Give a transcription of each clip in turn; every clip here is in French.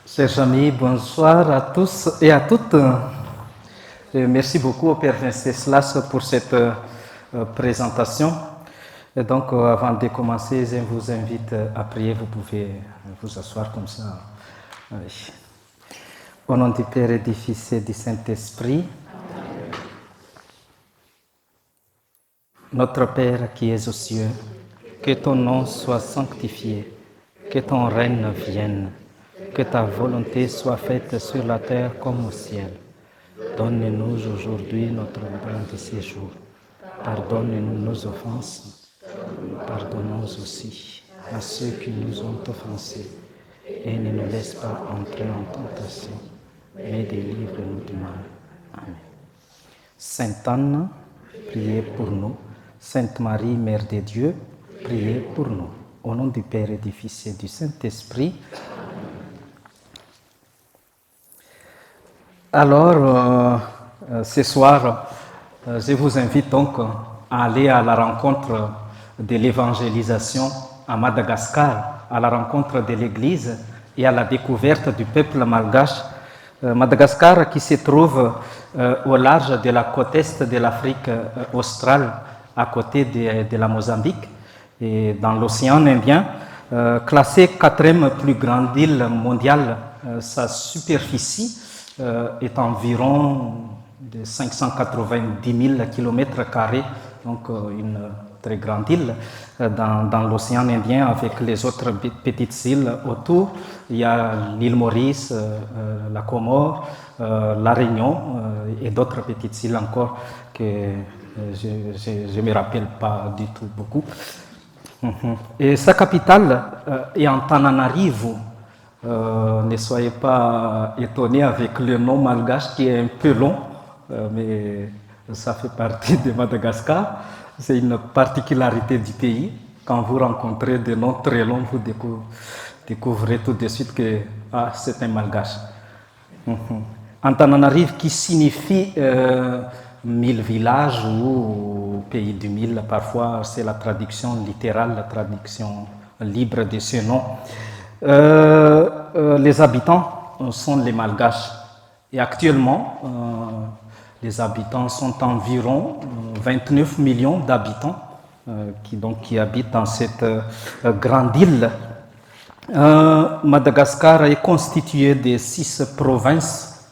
Chers amis, bonsoir à tous et à toutes. Merci beaucoup au Père Venceslas pour cette présentation. Et donc, avant de commencer, je vous invite à prier. Vous pouvez vous asseoir comme ça. Oui. Au nom du Père et du Fils et du Saint-Esprit. Notre Père qui es aux cieux, que ton nom soit sanctifié, que ton règne vienne. Que ta volonté soit faite sur la terre comme au ciel. Donne-nous aujourd'hui notre pain de ce jour. Pardonne-nous nos offenses. Pardonnons aussi à ceux qui nous ont offensés. Et ne nous laisse pas entrer en tentation, mais délivre-nous du mal. Amen. Sainte Anne, priez pour nous. Sainte Marie, Mère de Dieu, priez pour nous. Au nom du Père et du Fils et du Saint-Esprit. Alors, ce soir, je vous invite donc à aller à la rencontre de l'évangélisation à Madagascar, à la rencontre de l'Église et à la découverte du peuple malgache. Madagascar qui se trouve au large de la côte est de l'Afrique australe, à côté de la Mozambique, et dans l'océan Indien, classée 4e plus grande île mondiale, sa superficie est environ de 590 000 km², donc une très grande île dans l'océan Indien avec les autres petites îles autour. Il y a l'île Maurice, la Comore, la Réunion et d'autres petites îles encore que je ne me rappelle pas du tout beaucoup. Et sa capitale est Antananarivo. Ne soyez pas étonnés avec le nom malgache qui est un peu long, mais ça fait partie de Madagascar. C'est une particularité du pays. Quand vous rencontrez des noms très longs, vous découvrez tout de suite que c'est un malgache. Antananarivo qui signifie 1000 villages ou pays du mille. Parfois, c'est la traduction littérale, la traduction libre de ce nom. Les habitants sont les malgaches et actuellement les habitants sont environ 29 millions d'habitants qui habitent dans cette grande île. Madagascar est constitué de 6 provinces,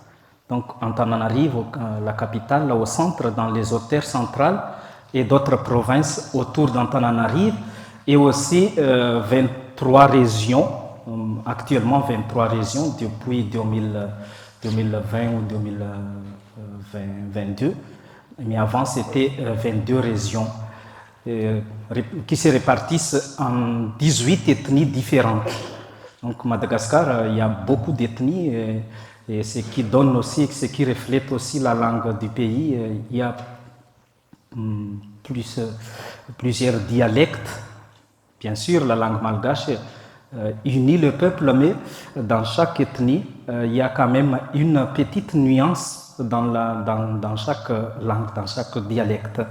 donc Antananarivo, la capitale, au centre, dans les hauteurs centrales, et d'autres provinces autour d'Antananarivo, et aussi 23 régions. Actuellement 23 régions depuis 2020 ou 2022, mais avant c'était 22 régions qui se répartissent en 18 ethnies différentes. Donc Madagascar, il y a beaucoup d'ethnies et ce qui donne aussi, ce qui reflète aussi la langue du pays. Il y a plusieurs dialectes. Bien sûr, la langue malgache unit le peuple, mais dans chaque ethnie, il y a quand même une petite nuance dans chaque langue, dans chaque dialecte.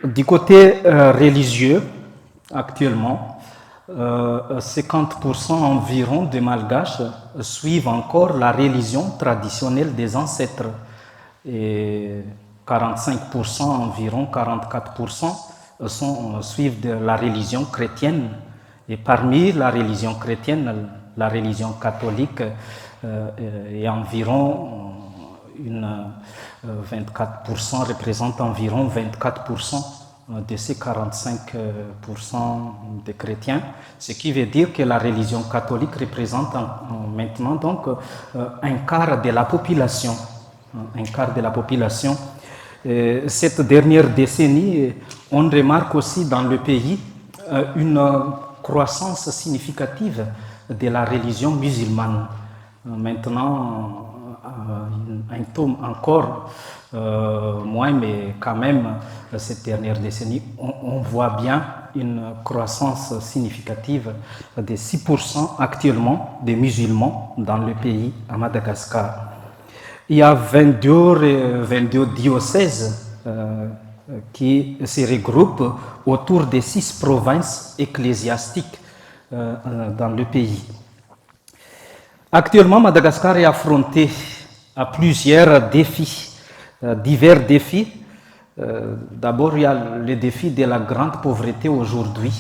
Du côté religieux, actuellement, 50% environ des Malgaches suivent encore la religion traditionnelle des ancêtres et 45% environ, 44% suivent de la religion chrétienne. Et parmi la religion chrétienne, la religion catholique est environ 24%, représente environ 24% de ces 45% de chrétiens, ce qui veut dire que la religion catholique représente maintenant donc un quart de la population. Un quart de la population. Cette dernière décennie, on remarque aussi dans le pays une croissance significative de la religion musulmane. Maintenant, un taux encore moins, mais quand même, cette dernière décennie, on voit bien une croissance significative de 6% actuellement des musulmans dans le pays, à Madagascar. Il y a 22 diocèses qui se regroupent autour des 6 provinces ecclésiastiques dans le pays. Actuellement, Madagascar est affronté à plusieurs défis, divers défis. D'abord, il y a le défi de la grande pauvreté aujourd'hui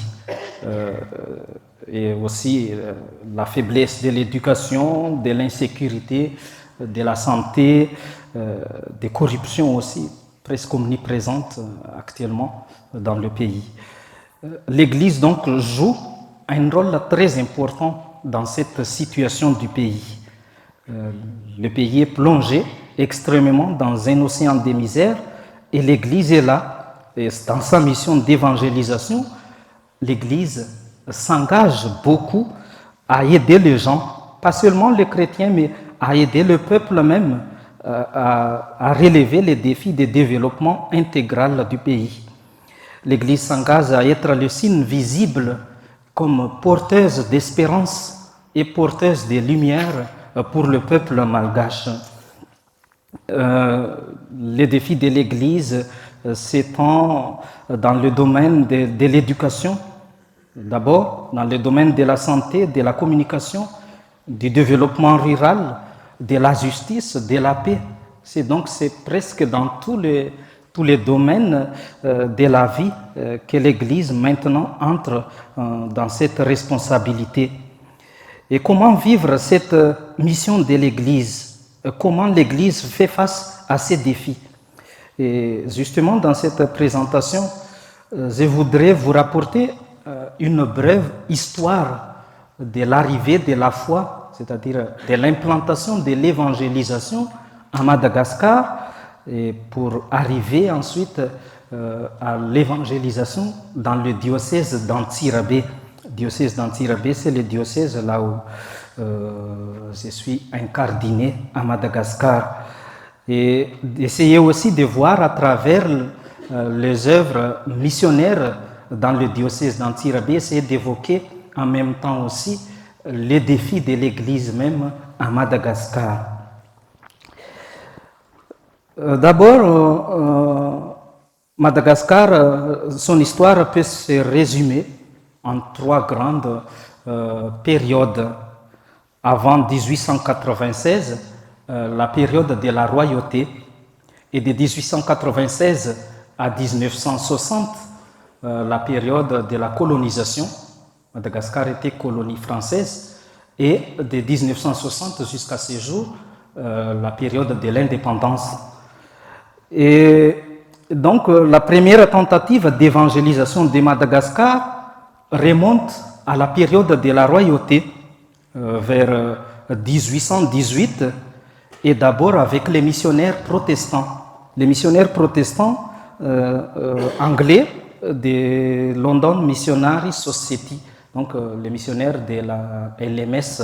et aussi la faiblesse de l'éducation, de l'insécurité, de la santé, des corruptions aussi, presque omniprésentes actuellement dans le pays. L'Église donc joue un rôle très important dans cette situation du pays. Le pays est plongé extrêmement dans un océan de misère et l'Église est là. Et dans sa mission d'évangélisation, l'Église s'engage beaucoup à aider les gens, pas seulement les chrétiens, mais à aider le peuple même à relever les défis de développement intégral du pays. L'Église s'engage à être le signe visible comme porteuse d'espérance et porteuse de lumière pour le peuple malgache. Les défis de l'Église s'étendent dans le domaine de l'éducation, d'abord dans le domaine de la santé, de la communication, du développement rural, de la justice, de la paix. C'est presque dans tous les domaines de la vie que l'Église maintenant entre dans cette responsabilité. Et comment vivre cette mission de l'Église? Comment l'Église fait face à ces défis? Et justement, dans cette présentation, je voudrais vous rapporter une brève histoire de l'arrivée de la foi, c'est-à-dire de l'implantation de l'évangélisation à Madagascar, et pour arriver ensuite à l'évangélisation dans le diocèse d'Antsirabe. Le diocèse d'Antsirabe, c'est le diocèse là où je suis incardiné à Madagascar. Et d'essayer aussi de voir à travers les œuvres missionnaires dans le diocèse d'Antsirabe, essayer d'évoquer en même temps aussi les défis de l'Église même à Madagascar. D'abord, Madagascar, son histoire peut se résumer en trois grandes périodes. Avant 1896, la période de la royauté, et de 1896 à 1960, la période de la colonisation. Madagascar était colonie française, et de 1960 jusqu'à ce jour, la période de l'indépendance. Et donc, la première tentative d'évangélisation de Madagascar remonte à la période de la royauté, vers 1818, et d'abord avec les missionnaires protestants. Les missionnaires protestants anglais de London Missionary Society, donc les missionnaires de la LMS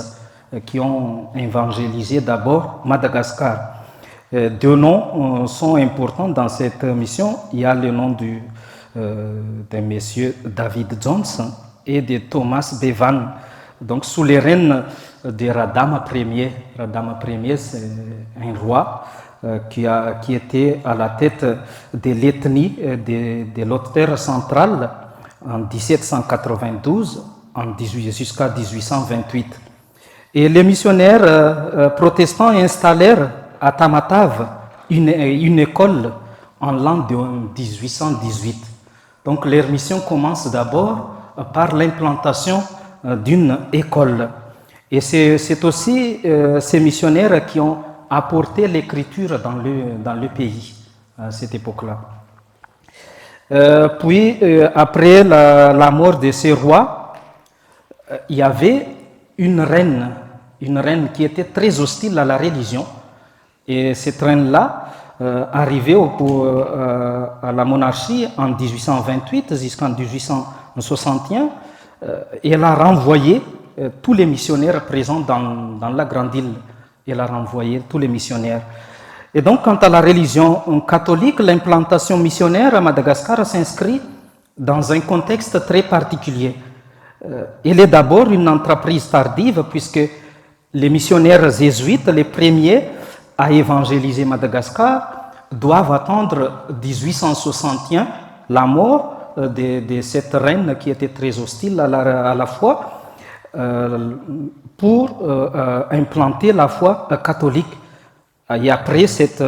qui ont évangélisé d'abord Madagascar. Deux noms sont importants dans cette mission. Il y a le nom d'un monsieur David Jones et de Thomas Bevan, donc sous les règnes de Radama Ier. Radama Ier, c'est un roi qui était à la tête de l'ethnie de l'Other central en 1792 jusqu'à 1828. Et les missionnaires protestants installèrent à Tamatave une école en l'an de 1818. Donc leur mission commence d'abord par l'implantation d'une école. Et c'est aussi ces missionnaires qui ont apporté l'écriture dans le pays à cette époque-là. Puis, après la mort de ces rois, il y avait une reine qui était très hostile à la religion. Et cette reine-là, arrivée à la monarchie en 1828 jusqu'en 1861, elle a renvoyé tous les missionnaires présents dans la grande île. Elle a renvoyé tous les missionnaires. Et donc, quant à la religion catholique, l'implantation missionnaire à Madagascar s'inscrit dans un contexte très particulier. Elle est d'abord une entreprise tardive, puisque les missionnaires jésuites, les premiers à évangéliser Madagascar, doivent attendre 1861, la mort de cette reine qui était très hostile à la foi. pour implanter la foi catholique. Et après cette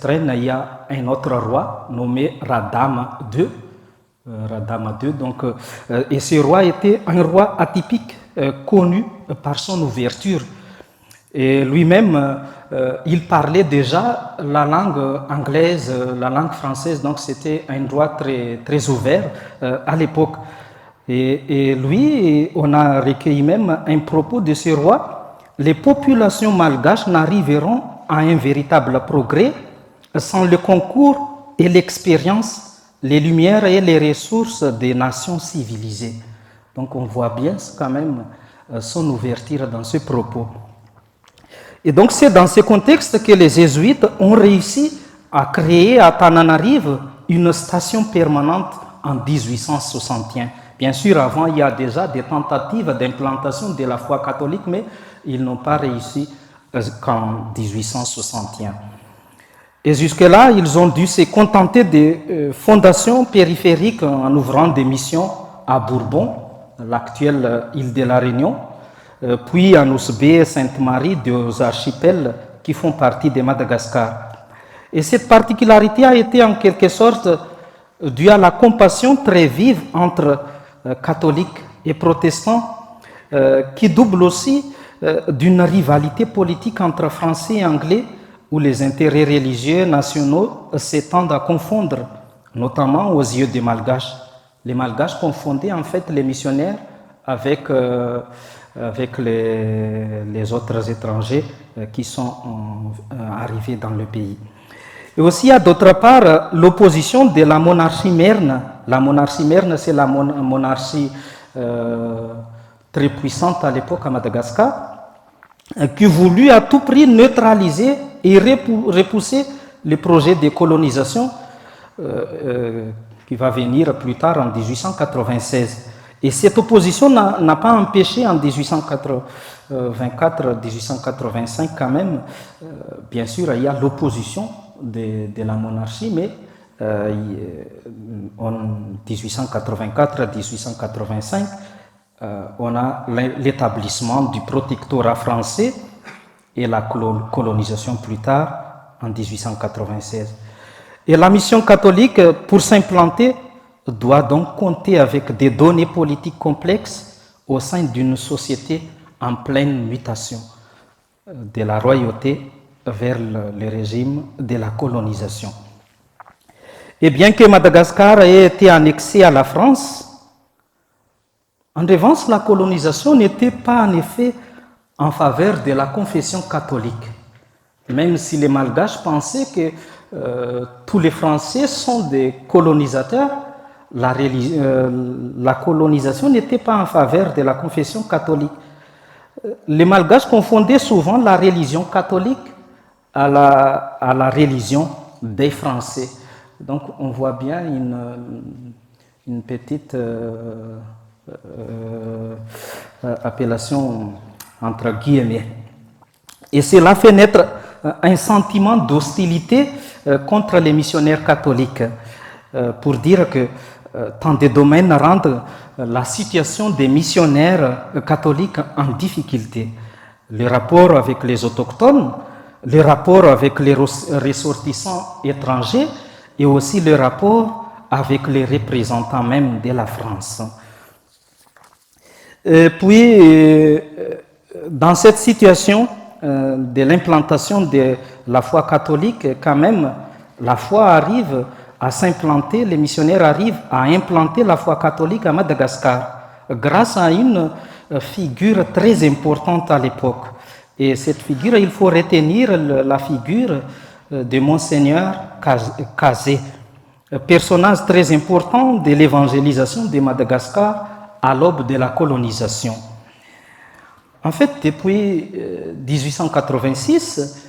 reine, il y a un autre roi nommé Radama II. Donc, et ce roi était un roi atypique, connu par son ouverture. Et lui-même, il parlait déjà la langue anglaise, la langue française, donc c'était un roi très, très ouvert à l'époque. Et lui, on a recueilli même un propos de ce roi: les populations malgaches n'arriveront à un véritable progrès sans le concours et l'expérience, les lumières et les ressources des nations civilisées. Donc on voit bien quand même son ouverture dans ce propos. Et donc c'est dans ce contexte que les jésuites ont réussi à créer à Tananarive une station permanente en 1861. Bien sûr, avant, il y a déjà des tentatives d'implantation de la foi catholique, mais ils n'ont pas réussi qu'en 1861. Et jusque-là, ils ont dû se contenter des fondations périphériques en ouvrant des missions à Bourbon, l'actuelle île de la Réunion, puis à Nousbé et Sainte-Marie, deux archipels qui font partie de Madagascar. Et cette particularité a été en quelque sorte due à la compassion très vive entre catholiques et protestants, qui double aussi d'une rivalité politique entre Français et Anglais, où les intérêts religieux nationaux s'étendent à confondre, notamment aux yeux des Malgaches. Les Malgaches confondaient en fait les missionnaires avec les autres étrangers qui sont arrivés dans le pays. Et aussi, il y a d'autre part l'opposition de la monarchie merne. La monarchie merne, c'est la monarchie très puissante à l'époque à Madagascar, qui voulut à tout prix neutraliser et repousser le projet de colonisation qui va venir plus tard en 1896. Et cette opposition n'a pas empêché en 1884-1885 quand même, bien sûr, il y a l'opposition de la monarchie, mais en 1884-1885, on a l'établissement du protectorat français et la colonisation plus tard en 1896. Et la mission catholique, pour s'implanter, doit donc compter avec des données politiques complexes au sein d'une société en pleine mutation, de la royauté vers le régime de la colonisation. Et bien que Madagascar ait été annexé à la France, en revanche, la colonisation n'était pas en effet en faveur de la confession catholique, même si les Malgaches pensaient que tous les Français sont des colonisateurs. La colonisation n'était pas en faveur de la confession catholique. Les Malgaches confondaient souvent la religion catholique à la religion des Français. Donc on voit bien une petite appellation entre guillemets. Et cela fait naître un sentiment d'hostilité contre les missionnaires catholiques, pour dire que tant de domaines rendent la situation des missionnaires catholiques en difficulté. Le rapport avec les autochtones, le rapport avec les ressortissants étrangers et aussi le rapport avec les représentants même de la France. Et puis, dans cette situation de l'implantation de la foi catholique, quand même, la foi arrive à s'implanter, les missionnaires arrivent à implanter la foi catholique à Madagascar grâce à une figure très importante à l'époque. Et cette figure, il faut retenir la figure de Monseigneur Kazé, personnage très important de l'évangélisation de Madagascar à l'aube de la colonisation. En fait, depuis 1886,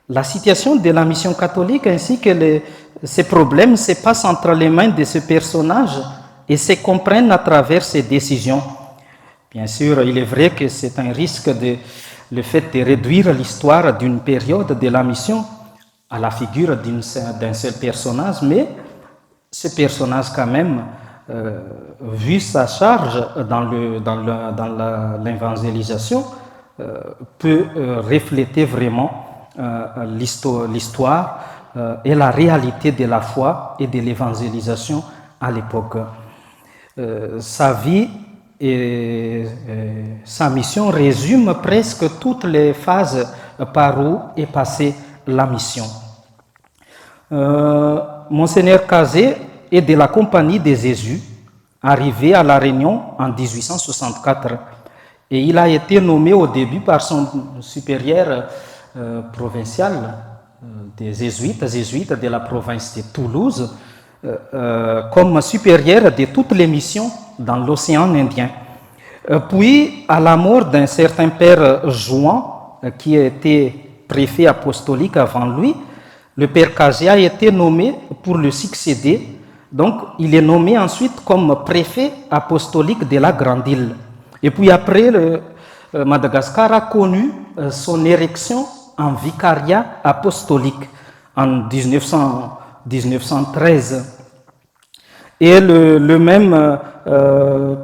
la situation de la mission catholique ainsi que ces problèmes se passent entre les mains de ce personnage et se comprennent à travers ses décisions. Bien sûr, il est vrai que c'est un risque le fait de réduire l'histoire d'une période de la mission à la figure d'un seul personnage, mais ce personnage quand même vu sa charge dans l'évangélisation, peut refléter vraiment l'histoire et la réalité de la foi et de l'évangélisation à l'époque. Sa vie et sa mission résument presque toutes les phases par où est passée la mission. Monseigneur Kazé est de la Compagnie des Jésus, arrivé à La Réunion en 1864, et il a été nommé au début par son supérieur provincial des jésuites de la province de Toulouse, comme supérieur de toutes les missions dans l'océan Indien. Puis, à la mort d'un certain père Jouan, qui était préfet apostolique avant lui, le père Kazé a été nommé pour le succéder. Donc, il est nommé ensuite comme préfet apostolique de la Grande Île. Et puis après, Madagascar a connu son érection en vicariat apostolique en 1913. Et le même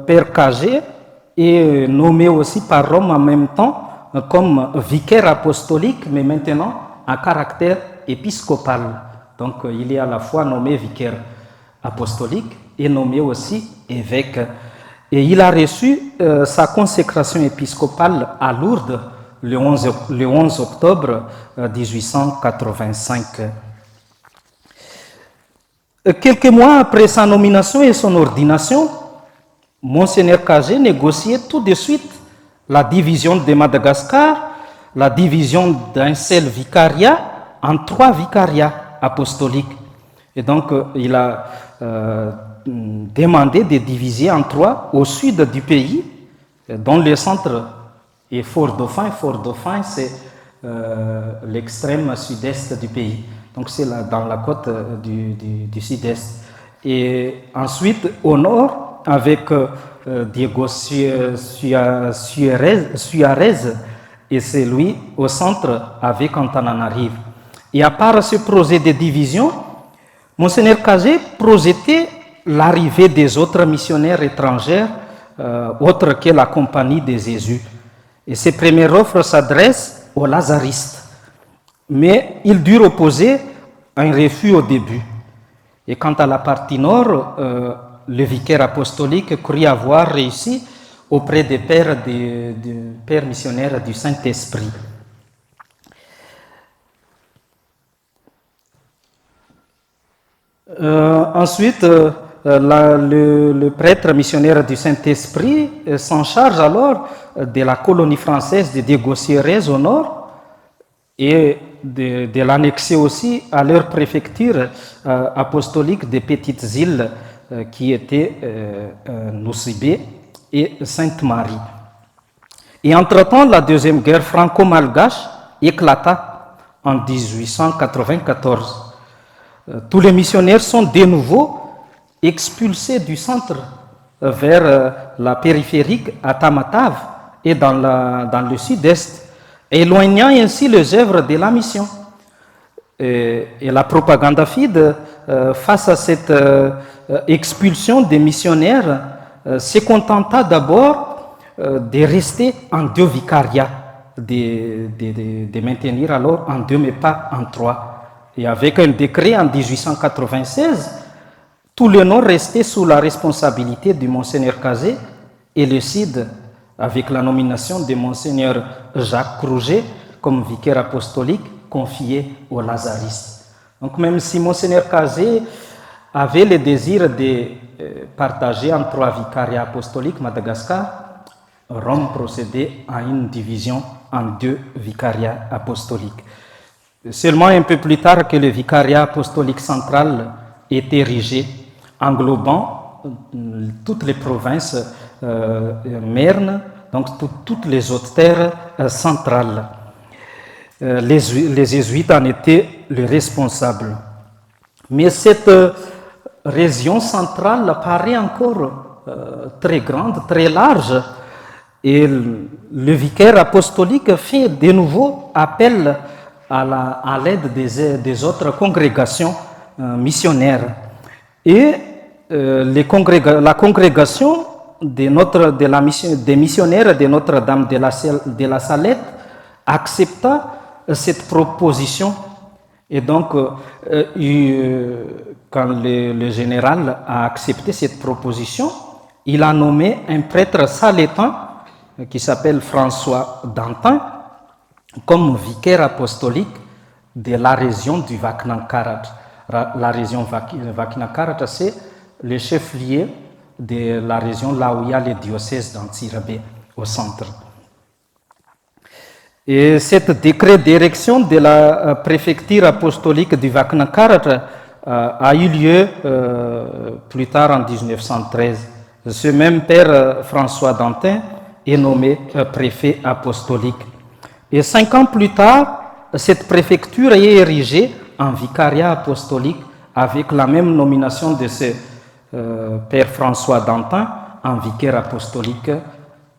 père Kazé est nommé aussi par Rome en même temps comme vicaire apostolique, mais maintenant à caractère épiscopal. Donc il est à la fois nommé vicaire apostolique et nommé aussi évêque. Et il a reçu sa consécration épiscopale à Lourdes le 11 octobre 1885. Quelques mois après sa nomination et son ordination, Monseigneur Kazé négociait tout de suite la division de Madagascar, la division d'un seul vicariat en 3 vicariats apostoliques. Et donc, il a demandé de diviser en 3 au sud du pays, dont le centre est Fort-Dauphin. Fort-Dauphin, c'est l'extrême sud-est du pays. Donc, c'est dans la côte du sud-est. Et ensuite, au nord, avec Diego Suarez, et c'est lui au centre avec Antananarive. Et à part ce projet de division, Monseigneur Kazé projetait l'arrivée des autres missionnaires étrangers, autres que la Compagnie des Jésus. Et ses premières offres s'adressent aux lazaristes. Mais il dut opposer un refus au début. Et quant à la partie nord, le vicaire apostolique croit avoir réussi auprès des pères missionnaires du Saint-Esprit. Ensuite, le prêtre missionnaire du Saint-Esprit s'en charge alors de la colonie française de Diego Suarez au nord et de l'annexer aussi à leur préfecture apostolique des petites îles qui étaient Nosibé et Sainte-Marie. Et entre-temps, la deuxième guerre franco-malgache éclata en 1894. Tous les missionnaires sont de nouveau expulsés du centre vers la périphérique à Tamatave et dans le sud-est, éloignant ainsi les œuvres de la mission. Et la propagande fide, face à cette expulsion des missionnaires, se contenta d'abord de rester en 2 vicariats, de maintenir alors en 2 mais pas en 3. Et avec un décret en 1896, tout le nord restait sous la responsabilité du Monseigneur Kazé et le sud avec la nomination de Monseigneur Jacques Crouget comme vicaire apostolique confié aux lazaristes. Donc même si Monseigneur Kazé avait le désir de partager en 3 vicariats apostoliques Madagascar, Rome procédait à une division en 2 vicariats apostoliques. Seulement un peu plus tard que le vicariat apostolique central est érigé, englobant toutes les provinces mernes, donc toutes les autres terres centrales. Les jésuites en étaient les responsables. Mais cette région centrale paraît encore très grande, très large, et le vicaire apostolique fait de nouveau appel à l'aide des autres congrégations missionnaires. Et la congrégation des missionnaires de Notre-Dame de la Salette accepta cette proposition. Et donc, quand le général a accepté cette proposition, il a nommé un prêtre salétain qui s'appelle François Dantin comme vicaire apostolique de la région du Vaknankarat. La région Vaknankarat, c'est le chef-lieu de la région là où il y a les diocèses d'Antsirabe au centre. Et cet décret d'érection de la préfecture apostolique du Vaknankarat a eu lieu plus tard en 1913. Ce même père François Dantin est nommé préfet apostolique. Et 5 ans plus tard, cette préfecture est érigée en vicariat apostolique avec la même nomination de ce père François Dantin en vicaire apostolique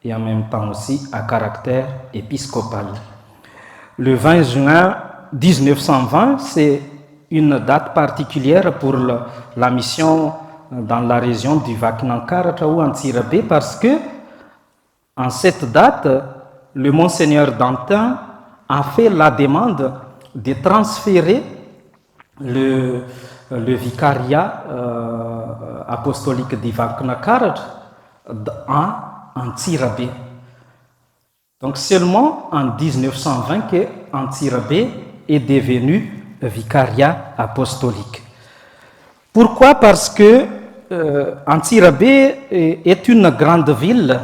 et en même temps aussi à caractère épiscopal. Le 20 juin 1920, c'est une date particulière pour la mission dans la région du Vaknankarat ou Antsirabe parce que en cette date, le monseigneur Dantin a fait la demande de transférer le vicariat apostolique du Vaknankarat en Antsirabe. Donc seulement en 1920 que Antsirabe est devenu vicariat apostolique. Pourquoi? Parce que Antsirabe est une grande ville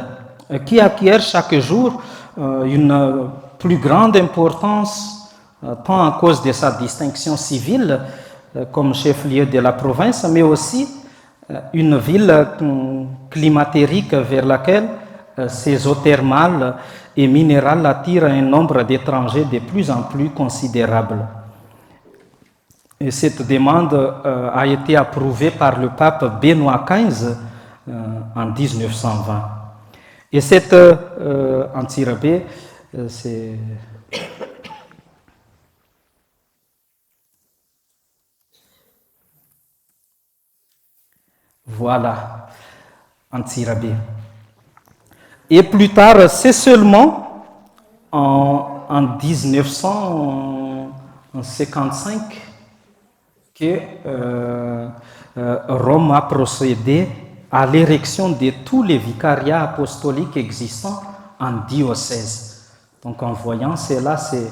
qui acquiert chaque jour une plus grande importance, tant à cause de sa distinction civile comme chef-lieu de la province, mais aussi une ville climatérique vers laquelle ces eaux thermales et minérales attirent un nombre d'étrangers de plus en plus considérable. Et cette demande a été approuvée par le pape Benoît XV en 1920. Et cette Antsirabe, c'est... Voilà, Antsirabe. Et plus tard, c'est seulement en 1955 que Rome a procédé à l'érection de tous les vicariats apostoliques existants en diocèse. Donc en voyant cela, c'est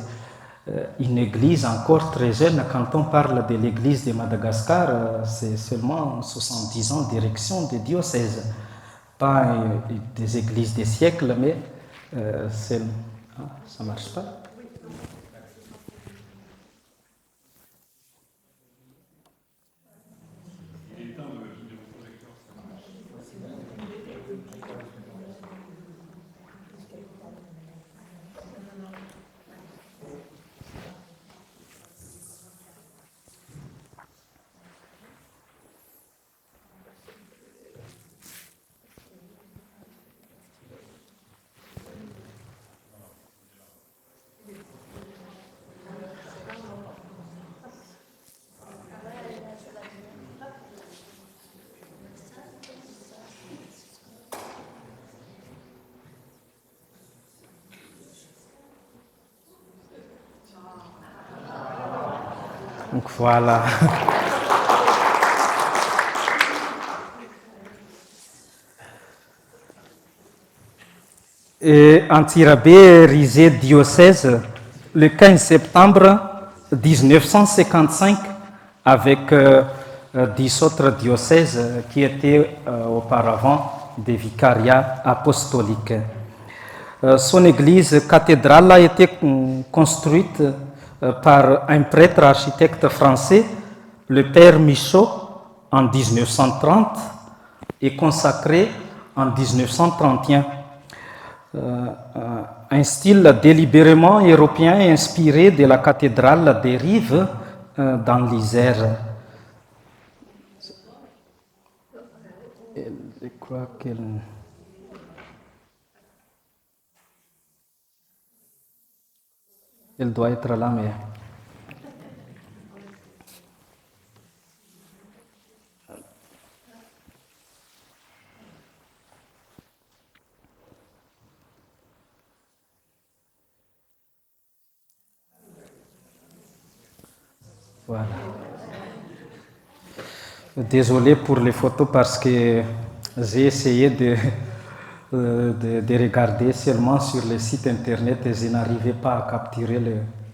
une église encore très jeune. Quand on parle de l'église de Madagascar, c'est seulement 70 ans d'érection de diocèse. Pas des églises des siècles, mais ça ne marche pas. Donc voilà. Et Antsirabe est risé diocèse le 15 septembre 1955 avec 10 autres diocèses qui étaient auparavant des vicariats apostoliques. Son église cathédrale a été construite par un prêtre architecte français, le père Michaud, en 1930 et consacrée en 1931. Un style délibérément européen inspiré de la cathédrale des Rives dans l'Isère. Je crois qu'elle... Elle doit être là, mais... Voilà. Désolé pour les photos parce que j'ai essayé de regarder seulement sur le site internet et je n'arrivais pas à capturer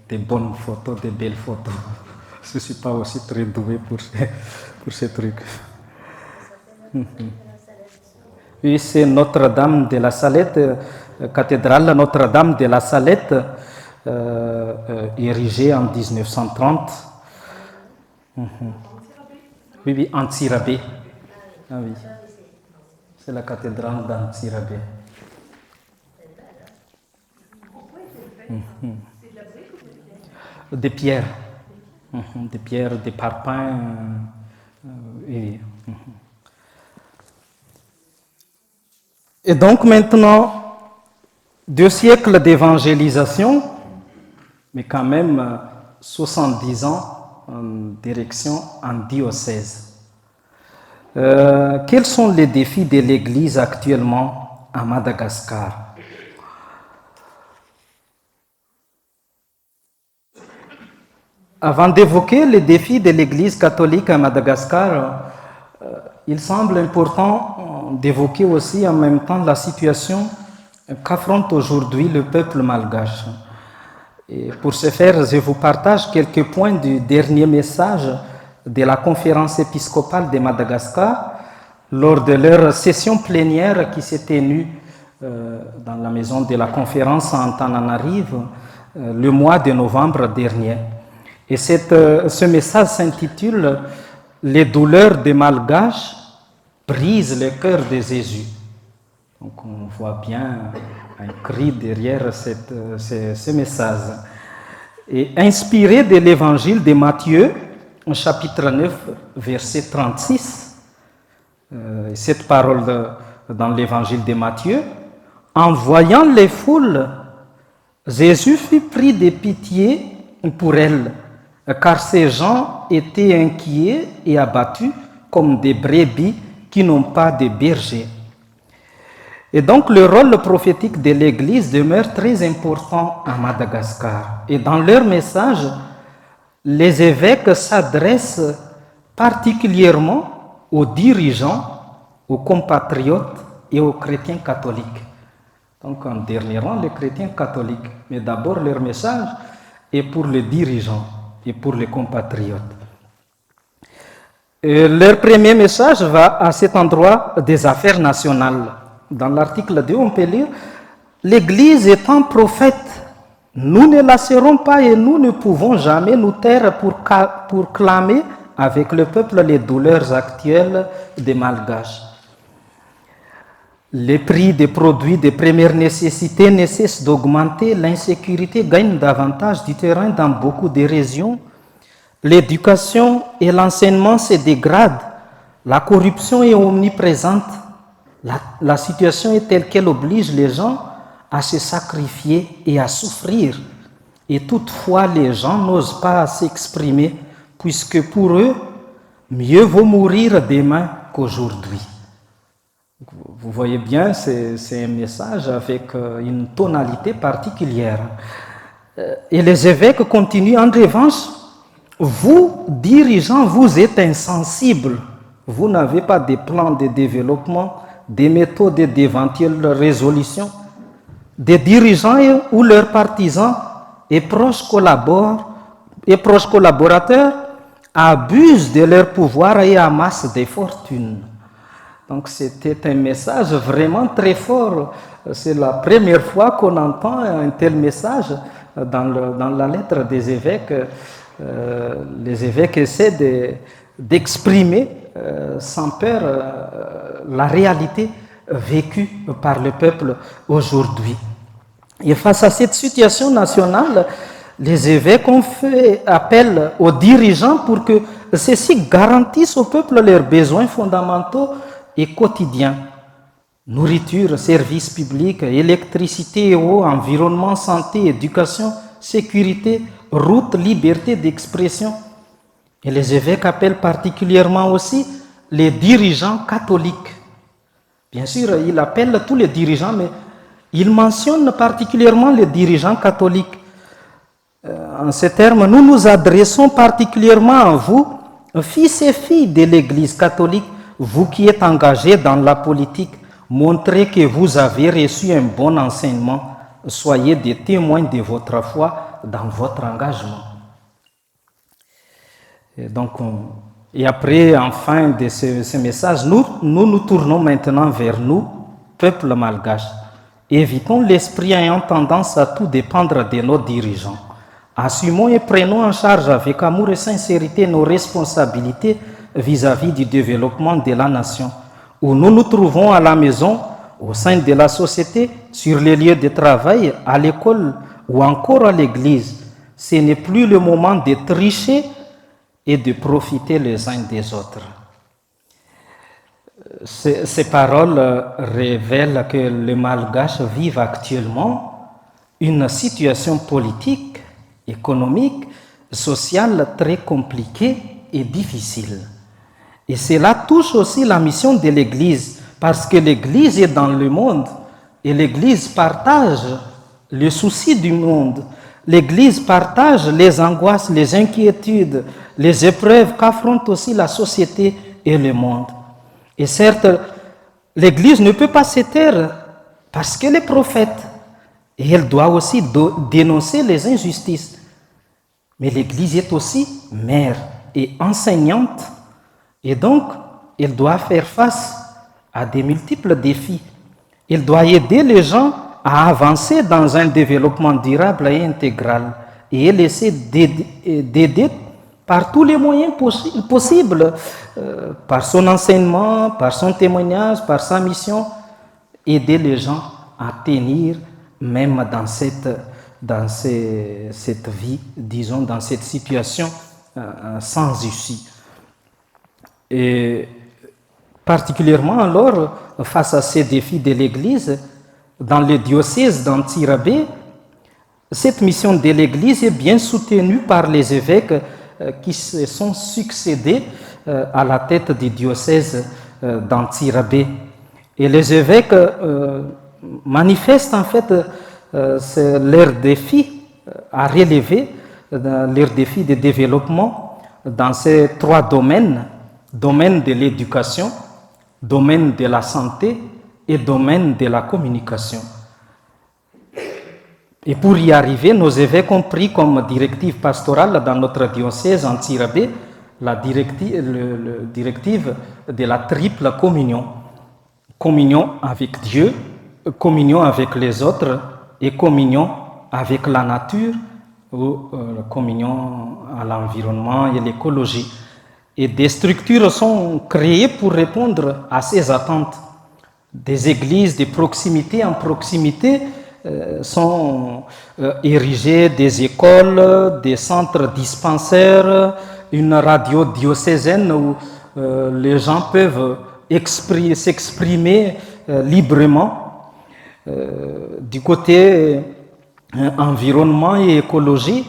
des bonnes photos, des belles photos. Je ne suis pas aussi très doué pour ces trucs. Oui, c'est Notre-Dame de la Salette, cathédrale Notre-Dame de la Salette, érigée en 1930. Oui, oui, Antsirabé. Ah oui, c'est la cathédrale d'Antsirabé. Des pierres. Des pierres, des parpaings. Oui. Et donc maintenant, 2 siècles d'évangélisation, mais quand même 70 ans en direction en diocèse. Quels sont les défis de l'Église actuellement à Madagascar? Avant d'évoquer les défis de l'Église catholique à Madagascar, il semble important d'évoquer aussi en même temps la situation qu'affronte aujourd'hui le peuple malgache. Et pour ce faire, je vous partage quelques points du dernier message de la conférence épiscopale de Madagascar lors de leur session plénière qui s'est tenue dans la maison de la conférence à Antananarivo le mois de novembre dernier. Et ce message s'intitule « Les douleurs des Malgaches brisent le cœur de Jésus ». Donc on voit bien un cri derrière ce message. Et inspiré de l'évangile de Matthieu, chapitre 9, verset 36, cette parole dans l'évangile de Matthieu, en voyant les foules, Jésus fut pris de pitié pour elles, car ces gens étaient inquiets et abattus comme des brebis qui n'ont pas de berger. Et donc le rôle prophétique de l'Église demeure très important à Madagascar. Et dans leur message, les évêques s'adressent particulièrement aux dirigeants, aux compatriotes et aux chrétiens catholiques. Donc en dernier rang, les chrétiens catholiques. Mais d'abord, leur message est pour les dirigeants et pour les compatriotes. Et leur premier message va à cet endroit des affaires nationales. Dans l'article 2, on peut lire « L'Église étant prophète, nous ne la serons pas et nous ne pouvons jamais nous taire pour clamer avec le peuple les douleurs actuelles des Malgaches. Les prix des produits de première nécessité ne cessent d'augmenter, l'insécurité gagne davantage du terrain dans beaucoup de régions, l'éducation et l'enseignement se dégradent, la corruption est omniprésente, la situation est telle qu'elle oblige les gens à se sacrifier et à souffrir. Et toutefois, les gens n'osent pas s'exprimer, puisque pour eux, mieux vaut mourir demain qu'aujourd'hui. Vous voyez bien, c'est un message avec une tonalité particulière. Et les évêques continuent, en revanche, vous, dirigeants, vous êtes insensibles. Vous n'avez pas de plan de développement, des méthodes d'éventuelle résolution. Des dirigeants ou leurs partisans et proches collaborateurs abusent de leur pouvoir et amassent des fortunes. Donc c'était un message vraiment très fort. C'est la première fois qu'on entend un tel message dans la lettre des évêques. Les évêques essaient d'exprimer sans peur la réalité vécue par le peuple aujourd'hui. Et face à cette situation nationale, les évêques ont fait appel aux dirigeants pour que ceux-ci garantissent au peuple leurs besoins fondamentaux et quotidiens. Nourriture, services publics, électricité, eau, environnement, santé, éducation, sécurité, route, liberté d'expression. Et les évêques appellent particulièrement aussi les dirigeants catholiques. Bien sûr, il appelle tous les dirigeants, mais il mentionne particulièrement les dirigeants catholiques. en ces termes, nous nous adressons particulièrement à vous, fils et filles de l'Église catholique, vous qui êtes engagés dans la politique, montrez que vous avez reçu un bon enseignement, soyez des témoins de votre foi dans votre engagement. Et après, en fin de ce message, nous tournons maintenant vers nous, peuple malgache. Évitons l'esprit ayant tendance à tout dépendre de nos dirigeants. Assumons et prenons en charge avec amour et sincérité nos responsabilités vis-à-vis du développement de la nation. Où nous nous trouvons à la maison, au sein de la société, sur les lieux de travail, à l'école ou encore à l'église. Ce n'est plus le moment de tricher et de profiter les uns des autres. Ces paroles révèlent que les Malgaches vivent actuellement une situation politique, économique, sociale très compliquée et difficile. Et cela touche aussi la mission de l'Église, parce que l'Église est dans le monde et l'Église partage les soucis du monde. L'Église partage les angoisses, les inquiétudes, les épreuves qu'affronte aussi la société et le monde. Et certes, l'Église ne peut pas se taire parce qu'elle est prophète et elle doit aussi dénoncer les injustices. Mais l'Église est aussi mère et enseignante et donc elle doit faire face à de multiples défis. Elle doit aider les gens à avancer dans un développement durable et intégral. Et elle essaie d'aider par tous les moyens possibles, par son enseignement, par son témoignage, par sa mission, aider les gens à tenir même dans cette vie, disons, dans cette situation sans issue. Et particulièrement alors, face à ces défis de l'Église, dans le diocèse d'Antsirabe, cette mission de l'Église est bien soutenue par les évêques qui se sont succédés à la tête du diocèse d'Antsirabe. Et les évêques manifestent en fait leurs défis à relever, leurs défis de développement dans ces trois domaines: domaine de l'éducation, domaine de la santé et domaine de la communication. Et pour y arriver, nos évêques ont pris comme directive pastorale dans notre diocèse Antsirabe la directive de la triple communion. Communion avec Dieu, communion avec les autres et communion avec la nature ou communion à l'environnement et l'écologie. Et des structures sont créées pour répondre à ces attentes. Des églises de proximité en proximité sont érigées, des écoles, des centres dispensaires, une radio diocésaine où les gens peuvent s'exprimer librement. Du côté environnement et écologie,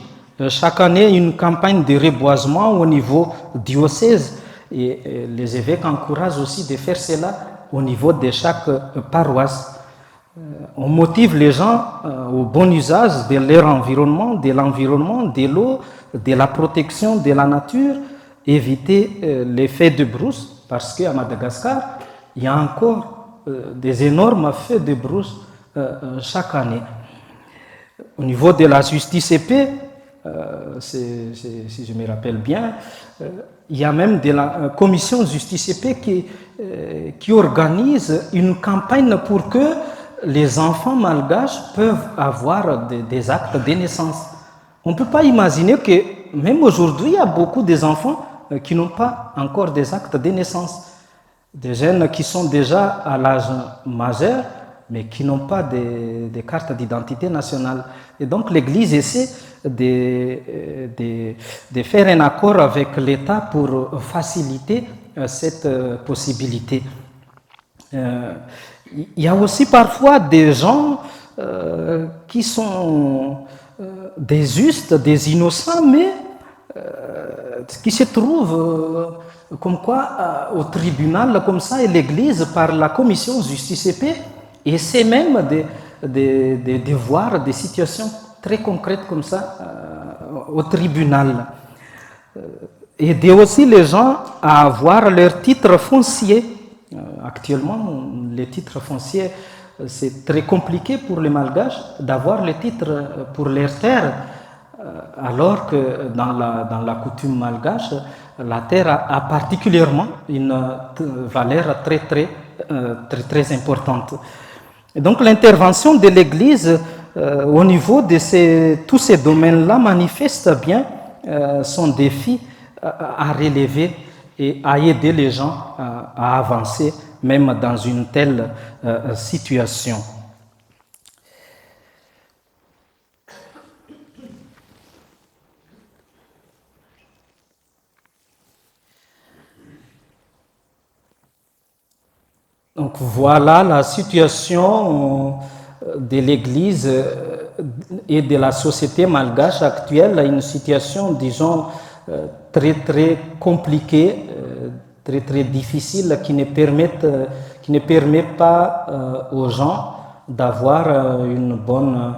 chaque année, une campagne de reboisement au niveau diocèse. Et les évêques encouragent aussi de faire cela au niveau de chaque paroisse. On motive les gens au bon usage de leur environnement, de l'environnement, de l'eau, de la protection de la nature, éviter l'effet de brousse, parce qu'à Madagascar, il y a encore des énormes feux de brousse chaque année. Au niveau de la justice et paix, si je me rappelle bien, il y a même de la commission justice et paix qui organise une campagne pour que les enfants malgaches peuvent avoir des actes de naissance. On ne peut pas imaginer que même aujourd'hui, il y a beaucoup d'enfants qui n'ont pas encore des actes de naissance. Des jeunes qui sont déjà à l'âge majeur, mais qui n'ont pas de carte d'identité nationale. Et donc l'Église essaie de faire un accord avec l'État pour faciliter cette possibilité. Il y a aussi parfois des gens qui sont des justes, des innocents, mais qui se trouvent comme quoi au tribunal comme ça, et l'Église par la commission justice et paix essaie même de voir des situations très concrètes comme ça au tribunal. Aider aussi les gens à avoir leur titre foncier. Actuellement, les titres fonciers, c'est très compliqué pour les Malgaches d'avoir les titres pour leurs terres, alors que dans la coutume malgache, la terre a particulièrement une valeur très importante. Et donc l'intervention de l'Église au niveau de tous ces domaines-là manifeste bien son défi à relever et à aider les gens à avancer, même dans une telle situation. Donc voilà la situation de l'Église et de la société malgache actuelle, une situation, disons, très compliquée, très difficile, qui ne permet pas aux gens d'avoir une bonne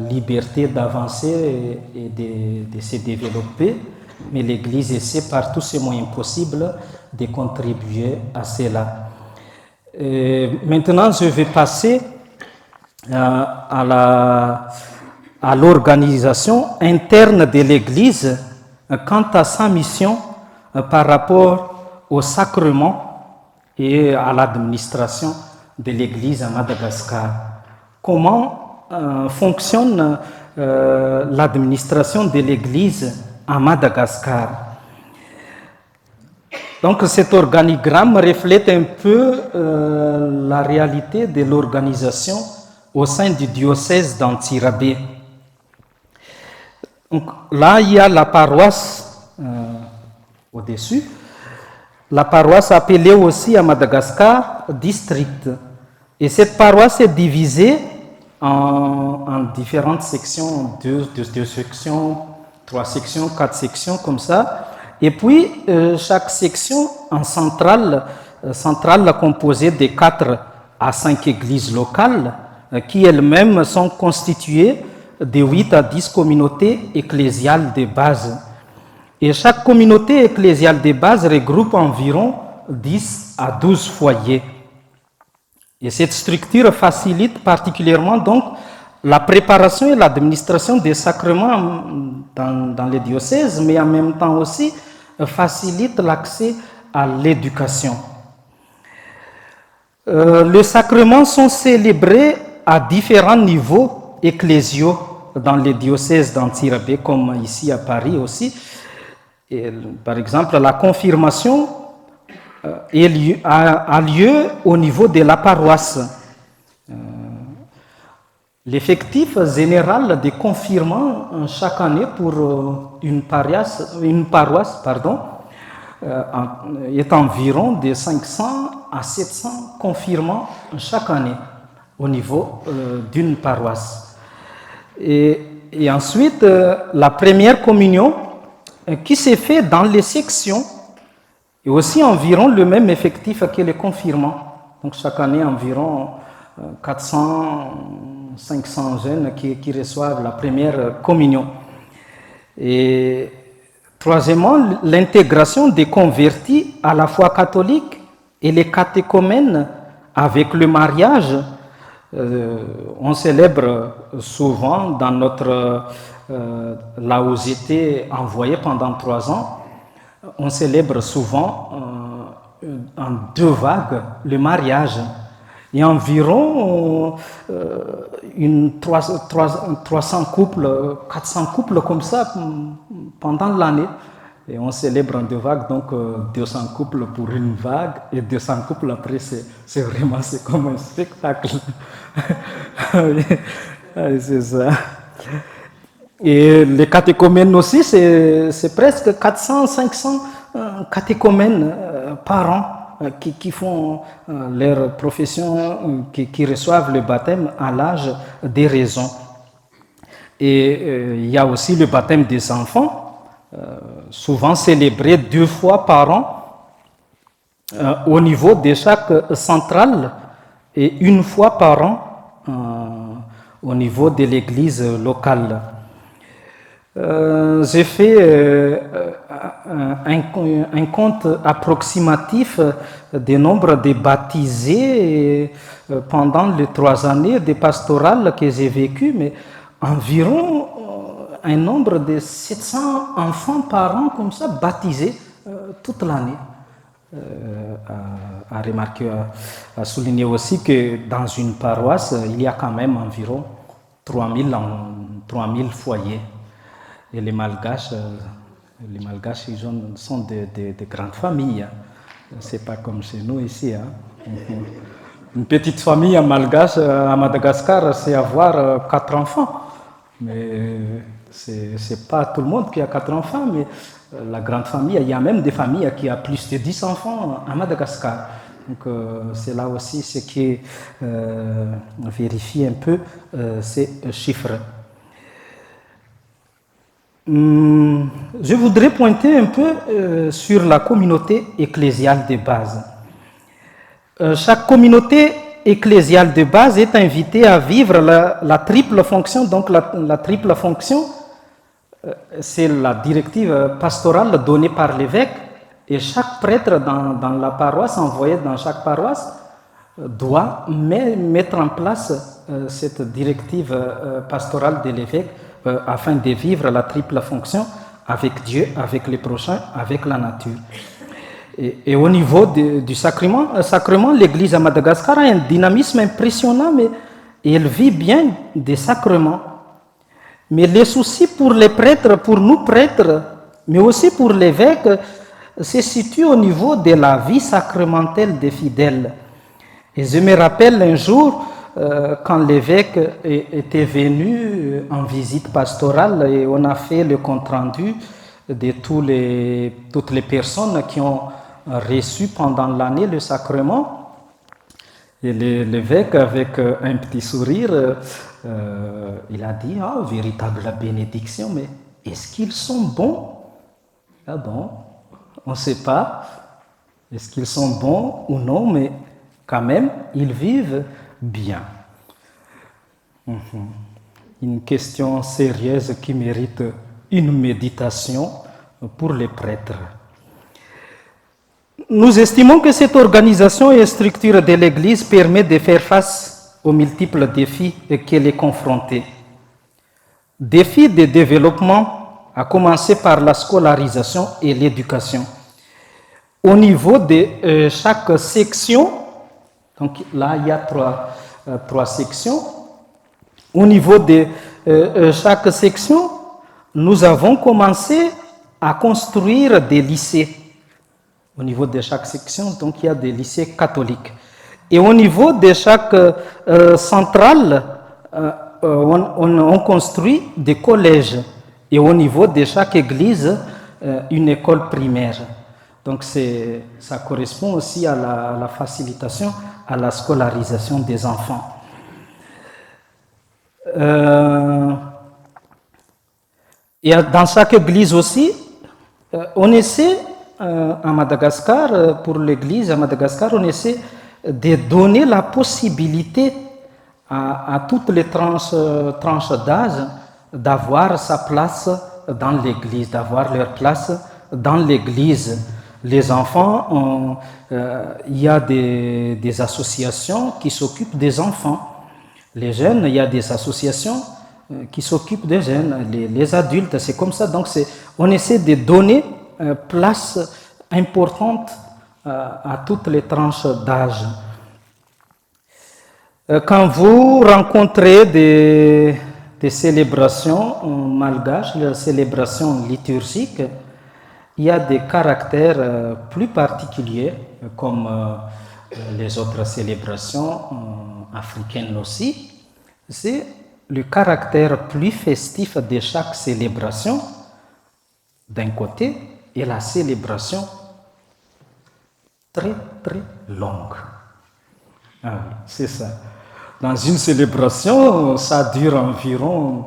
liberté d'avancer et de se développer. Mais l'Église essaie par tous ses moyens possibles de contribuer à cela. Maintenant, je vais passer à l'organisation interne de l'Église quant à sa mission par rapport au sacrement et à l'administration de l'Église à Madagascar. Comment fonctionne l'administration de l'Église à Madagascar? Donc cet organigramme reflète un peu la réalité de l'organisation au sein du diocèse d'Antsirabe. Donc là, il y a la paroisse au-dessus, la paroisse appelée aussi à Madagascar district. Et cette paroisse est divisée en différentes sections, deux sections, 3 sections, 4 sections comme ça. Et puis, chaque section en centrale composée de 4 à 5 églises locales qui elles-mêmes sont constituées de 8 à 10 communautés ecclésiales de base. Et chaque communauté ecclésiale de base regroupe environ 10 à 12 foyers. Et cette structure facilite particulièrement donc la préparation et l'administration des sacrements dans les diocèses, mais en même temps aussi facilite l'accès à l'éducation. Les sacrements sont célébrés à différents niveaux ecclésiaux dans les diocèses d'Antsirabe, comme ici à Paris aussi. Et, par exemple, la confirmation a lieu au niveau de la paroisse. L'effectif général des confirmants chaque année pour une paroisse est environ de 500 à 700 confirmants chaque année au niveau d'une paroisse. Et ensuite, la première communion qui s'est faite dans les sections et aussi environ le même effectif que les confirmants. Donc chaque année, environ 400-500 jeunes qui reçoivent la première communion. Et troisièmement, l'intégration des convertis à la foi catholique et les catéchumènes avec le mariage. On célèbre souvent dans là où j'étais envoyé pendant 3 ans, on célèbre souvent en 2 vagues le mariage. Il y a environ 300 couples, 400 couples comme ça pendant l'année. Et on célèbre en 2 vagues, donc 200 couples pour une vague et 200 couples après, c'est vraiment comme un spectacle. C'est ça. Et les catéchumènes aussi, c'est presque 400-500 catéchumènes par an qui font leur profession, qui reçoivent le baptême à l'âge des raisons. Et il y a aussi le baptême des enfants, souvent célébré 2 fois par an au niveau de chaque centrale et 1 fois par an au niveau de l'église locale. J'ai fait un compte approximatif du nombre de baptisés pendant les 3 années de pastorale que j'ai vécues, mais environ un nombre de 700 enfants par an comme ça, baptisés toute l'année. À remarquer, à souligner aussi que dans une paroisse, il y a quand même environ 3000 foyers. Et les Malgaches ils sont de grandes familles. C'est pas comme chez nous ici. Une petite famille en Malgache, à Madagascar, c'est avoir 4 enfants. Mais c'est pas tout le monde qui a 4 enfants, mais la grande famille, il y a même des familles qui ont plus de 10 enfants à Madagascar. Donc c'est là aussi ce qui vérifie un peu ces chiffres. Je voudrais pointer un peu sur la communauté ecclésiale de base. Chaque communauté ecclésiale de base est invitée à vivre la triple fonction. Donc la triple fonction, c'est la directive pastorale donnée par l'évêque, et chaque prêtre dans la paroisse, envoyé dans chaque paroisse, doit mettre en place cette directive pastorale de l'évêque afin de vivre la triple fonction avec Dieu, avec les prochains, avec la nature. Et au niveau du sacrement, l'Église à Madagascar a un dynamisme impressionnant, mais elle vit bien des sacrements. Mais les soucis pour les prêtres, pour nous prêtres, mais aussi pour l'évêque, se situent au niveau de la vie sacramentelle des fidèles. Et je me rappelle un jour, quand l'évêque était venu en visite pastorale, et on a fait le compte-rendu de toutes les personnes qui ont reçu pendant l'année le sacrement. Et l'évêque, avec un petit sourire, il a dit, véritable bénédiction, mais est-ce qu'ils sont bons? Ah bon, on ne sait pas. Est-ce qu'ils sont bons ou non, mais quand même, ils vivent bien. Une question sérieuse qui mérite une méditation pour les prêtres. Nous estimons que cette organisation et structure de l'Église permet de faire face aux multiples défis qu'elle est confrontée. Défis de développement, à commencer par la scolarisation et l'éducation. Au niveau de chaque section, donc là il y a trois sections. Au niveau de chaque section, nous avons commencé à construire des lycées. Au niveau de chaque section, donc il y a des lycées catholiques. Et au niveau de chaque centrale, on construit des collèges. Et au niveau de chaque église, une école primaire. Donc ça correspond aussi à la facilitation, à la scolarisation des enfants. Et dans chaque église aussi, on essaie, à Madagascar, pour l'église à Madagascar, on essaie de donner la possibilité à toutes les tranches d'âge d'avoir sa place dans l'église, d'avoir leur place dans l'église. Les enfants, il y a des associations qui s'occupent des enfants. Les jeunes, il y a des associations qui s'occupent des jeunes. Les adultes, c'est comme ça. Donc, on essaie de donner place importante à toutes les tranches d'âge. Quand vous rencontrez des célébrations malgaches, les célébrations liturgiques, il y a des caractères plus particuliers, comme les autres célébrations africaines aussi. C'est le caractère plus festif de chaque célébration, d'un côté, et la célébration très très longue. Ah oui, c'est ça. Dans une célébration, ça dure environ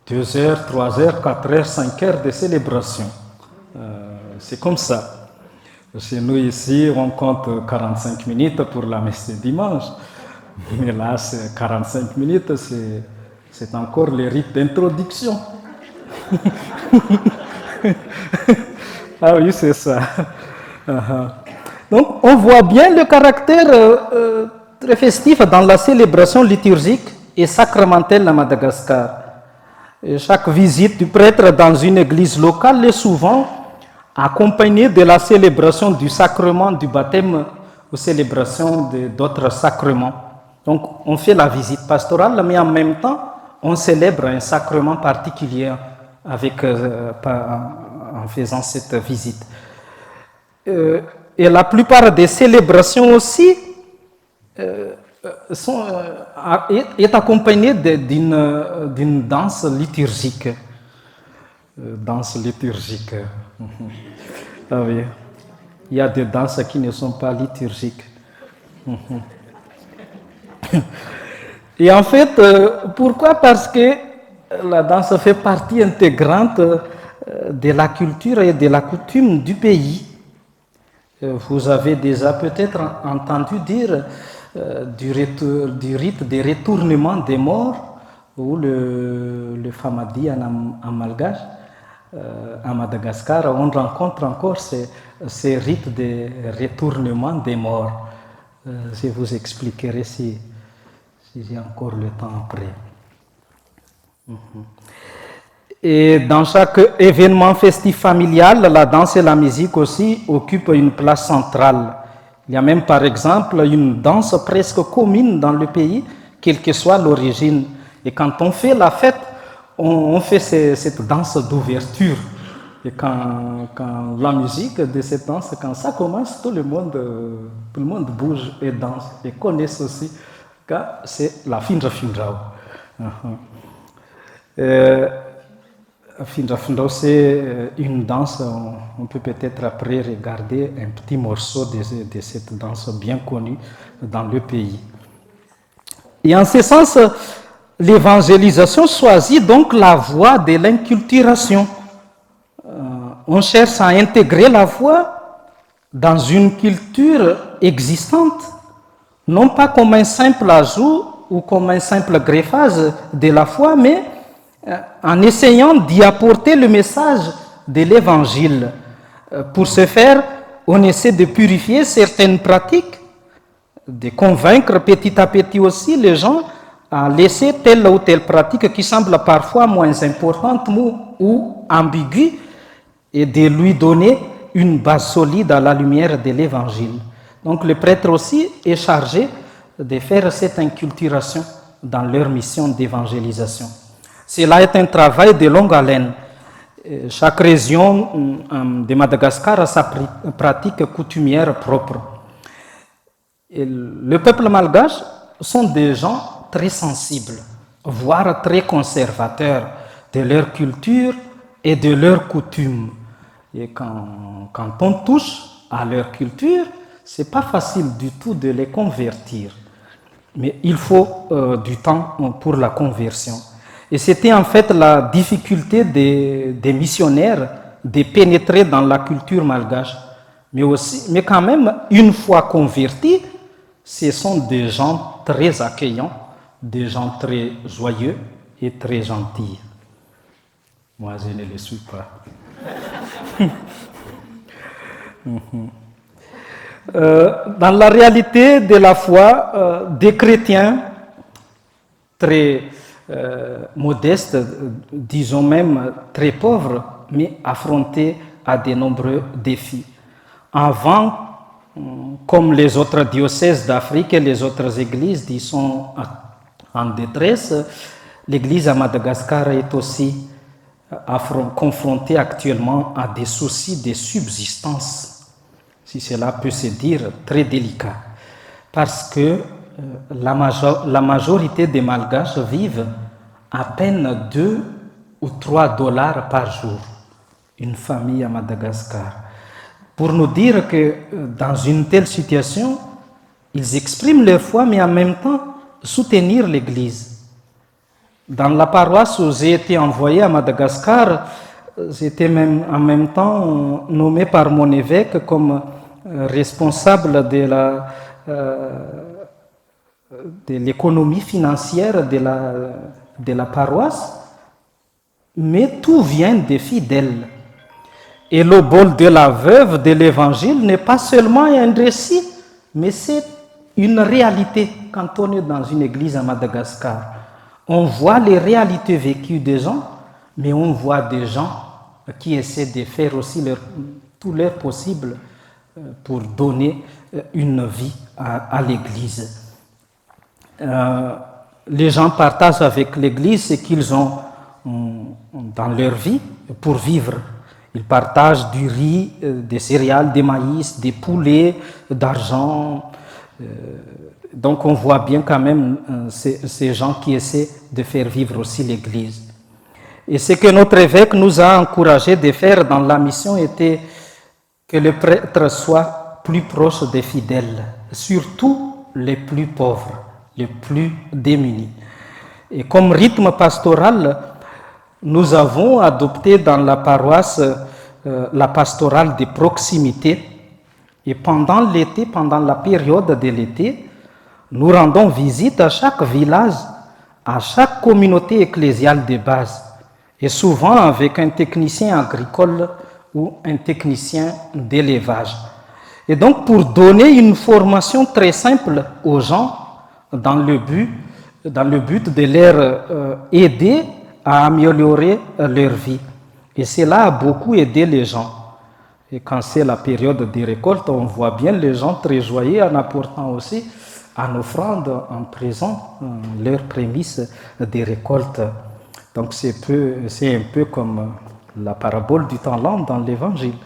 2 heures, 3 heures, 4 heures, 5 heures de célébration. C'est comme ça. Chez nous ici, on compte 45 minutes pour la messe de dimanche. Mais là, 45 minutes, c'est encore le rite d'introduction. Ah oui, c'est ça. Donc, on voit bien le caractère très festif dans la célébration liturgique et sacramentelle à Madagascar. Et chaque visite du prêtre dans une église locale est souvent accompagnée de la célébration du sacrement du baptême ou célébration d'autres sacrements. Donc, on fait la visite pastorale, mais en même temps, on célèbre un sacrement particulier en faisant cette visite. Et la plupart des célébrations aussi est accompagnée d'une danse liturgique. Danse liturgique. Ah oui. Il y a des danses qui ne sont pas liturgiques. Et en fait, pourquoi? Parce que la danse fait partie intégrante de la culture et de la coutume du pays. Vous avez déjà peut-être entendu dire du rite de retournement des morts, ou le famadi en malgache. À Madagascar, on rencontre encore ces rites de retournement des morts. Je vous expliquerai si j'ai encore le temps après. Et dans chaque événement festif familial, la danse et la musique aussi occupent une place centrale. Il y a même par exemple une danse presque commune dans le pays, quelle que soit l'origine. Et quand on fait la fête, on fait cette danse d'ouverture. Et quand la musique de cette danse, quand ça commence, tout le monde bouge et danse et connaît aussi que c'est la Finra Finrao. Finra Finrao, c'est une danse, on peut peut-être après regarder un petit morceau de cette danse bien connue dans le pays. Et en ce sens, l'évangélisation choisit donc la voie de l'inculturation. On cherche à intégrer la foi dans une culture existante, non pas comme un simple ajout ou comme un simple greffage de la foi, mais en essayant d'y apporter le message de l'Évangile. Pour ce faire, on essaie de purifier certaines pratiques, de convaincre petit à petit aussi les gens à laisser telle ou telle pratique qui semble parfois moins importante ou ambiguë, et de lui donner une base solide à la lumière de l'Évangile. Donc le prêtre aussi est chargé de faire cette inculturation dans leur mission d'évangélisation. Cela est un travail de longue haleine. Chaque région de Madagascar a sa pratique coutumière propre. Et le peuple malgache sont des gens très sensibles, voire très conservateurs de leur culture et de leurs coutumes. Et quand on touche à leur culture, ce n'est pas facile du tout de les convertir. Mais il faut du temps pour la conversion. Et c'était en fait la difficulté des missionnaires de pénétrer dans la culture malgache. Mais quand même, une fois convertis, ce sont des gens très accueillants, des gens très joyeux et très gentils. Moi, je ne les suis pas. Dans la réalité de la foi, des chrétiens très modestes, disons même très pauvres, mais affrontés à de nombreux défis. Avant, comme les autres diocèses d'Afrique et les autres églises, disons en détresse, l'église à Madagascar est aussi confrontée actuellement à des soucis de subsistance, si cela peut se dire, très délicats, parce que la majorité des Malgaches vivent à peine 2 ou 3 dollars par jour, une famille à Madagascar. Pour nous dire que dans une telle situation, ils expriment leur foi, mais en même temps soutenir l'Église. Dans la paroisse où j'ai été envoyé à Madagascar, j'étais même en même temps nommé par mon évêque comme responsable de l'économie financière de la paroisse. mais tout vient des fidèles. Et le bol de la veuve de l'Évangile n'est pas seulement un récit, mais c'est une réalité. Quand on est dans une église à Madagascar, on voit les réalités vécues des gens, mais on voit des gens qui essaient de faire aussi tout leur possible pour donner une vie à l'église. Les gens partagent avec l'église ce qu'ils ont dans leur vie pour vivre. Ils partagent du riz, des céréales, des maïs, des poulets, d'argent. Donc on voit bien quand même ces gens qui essaient de faire vivre aussi l'Église. Et ce que notre évêque nous a encouragé de faire dans la mission était que le prêtre soit plus proche des fidèles, surtout les plus pauvres, les plus démunis. Et comme rythme pastoral, nous avons adopté dans la paroisse la pastorale de proximité. Et pendant l'été, pendant la période de l'été, nous rendons visite à chaque village, à chaque communauté ecclésiale de base, et souvent avec un technicien agricole ou un technicien d'élevage. Et donc pour donner une formation très simple aux gens dans le but de leur aider à améliorer leur vie. Et cela a beaucoup aidé les gens. Et quand c'est la période des récoltes, on voit bien les gens très joyeux en apportant aussi en offrande, en présent, leurs prémices des récoltes. Donc c'est un peu comme la parabole du talent dans l'Évangile.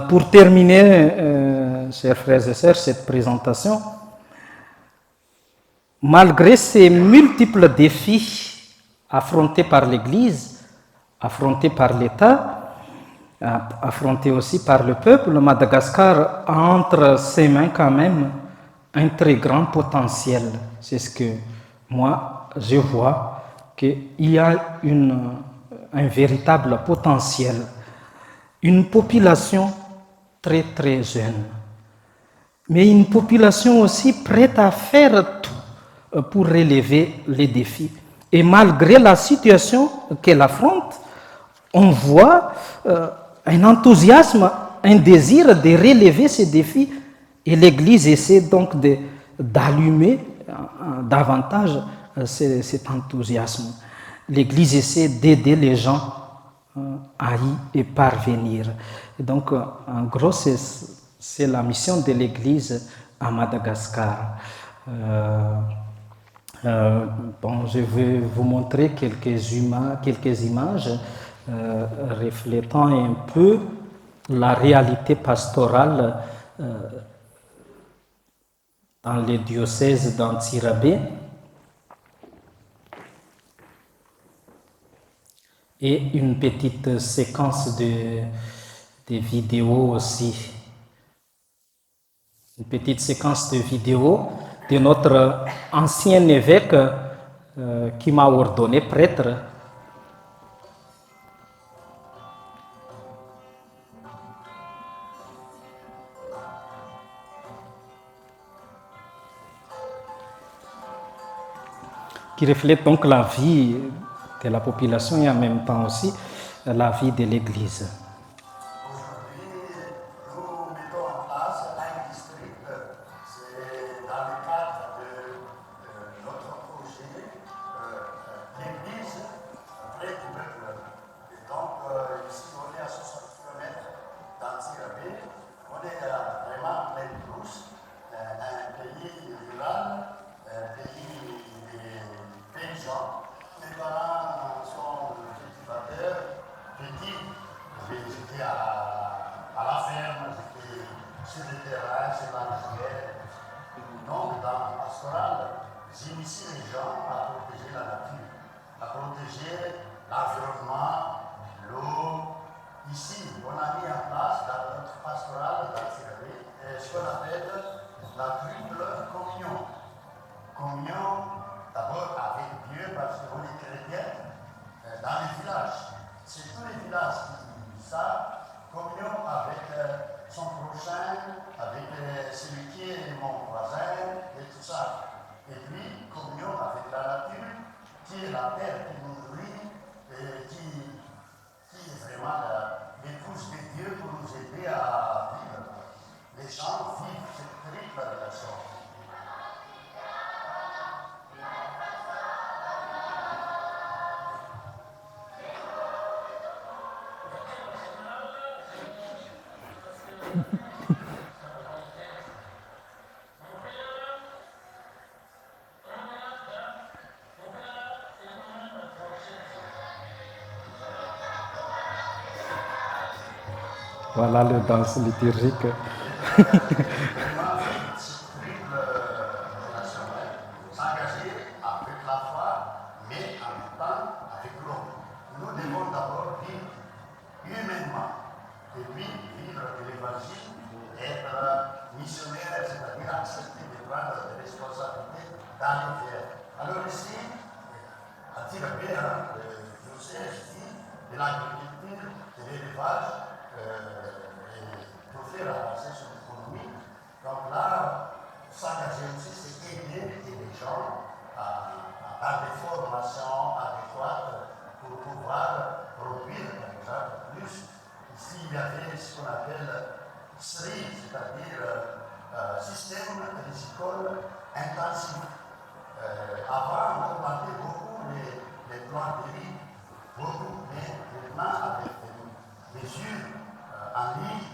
Pour terminer, chers frères et sœurs, cette présentation, malgré ces multiples défis affrontés par l'Église, affrontés par l'État, affrontés aussi par le peuple, Madagascar a entre ses mains quand même un très grand potentiel. C'est ce que moi je vois, qu'il y a un véritable potentiel, une population très très jeune, mais une population aussi prête à faire tout pour relever les défis. Et malgré la situation qu'elle affronte, on voit un enthousiasme, un désir de relever ces défis, et l'Église essaie donc d'allumer davantage cet enthousiasme. L'Église essaie d'aider les gens à y parvenir. Et donc, en gros, c'est la mission de l'Église à Madagascar. Bon, je vais vous montrer quelques images reflétant un peu la réalité pastorale dans les diocèses d'Antsirabe et une petite séquence de vidéos aussi. Une petite séquence de vidéos de notre ancien évêque qui m'a ordonné prêtre. Qui reflète donc la vie de la population et en même temps aussi la vie de l'Église. Et puis, communion avec la nature, qui est la terre qui nous Voilà le danse liturgique. S'engager avec la foi, mais en même temps avec l'homme. Nous devons d'abord vivre humainement, et puis vivre de l'évangile, être missionnaire, c'est-à-dire accepter de prendre des responsabilités dans les terres. Alors ici, à Tirabé, le diocèse dit de l'agriculture, de l'élevage, et pour faire avancer son économie. Donc là, s'engager aussi, c'est aider les gens à des formations adéquates pour pouvoir produire, par exemple, plus. Ici, il y avait ce qu'on appelle SRI, c'est-à-dire système risicole intensif. Avant, on augmentait beaucoup les plants de riz, beaucoup, mais maintenant, avec des mesures en ligne,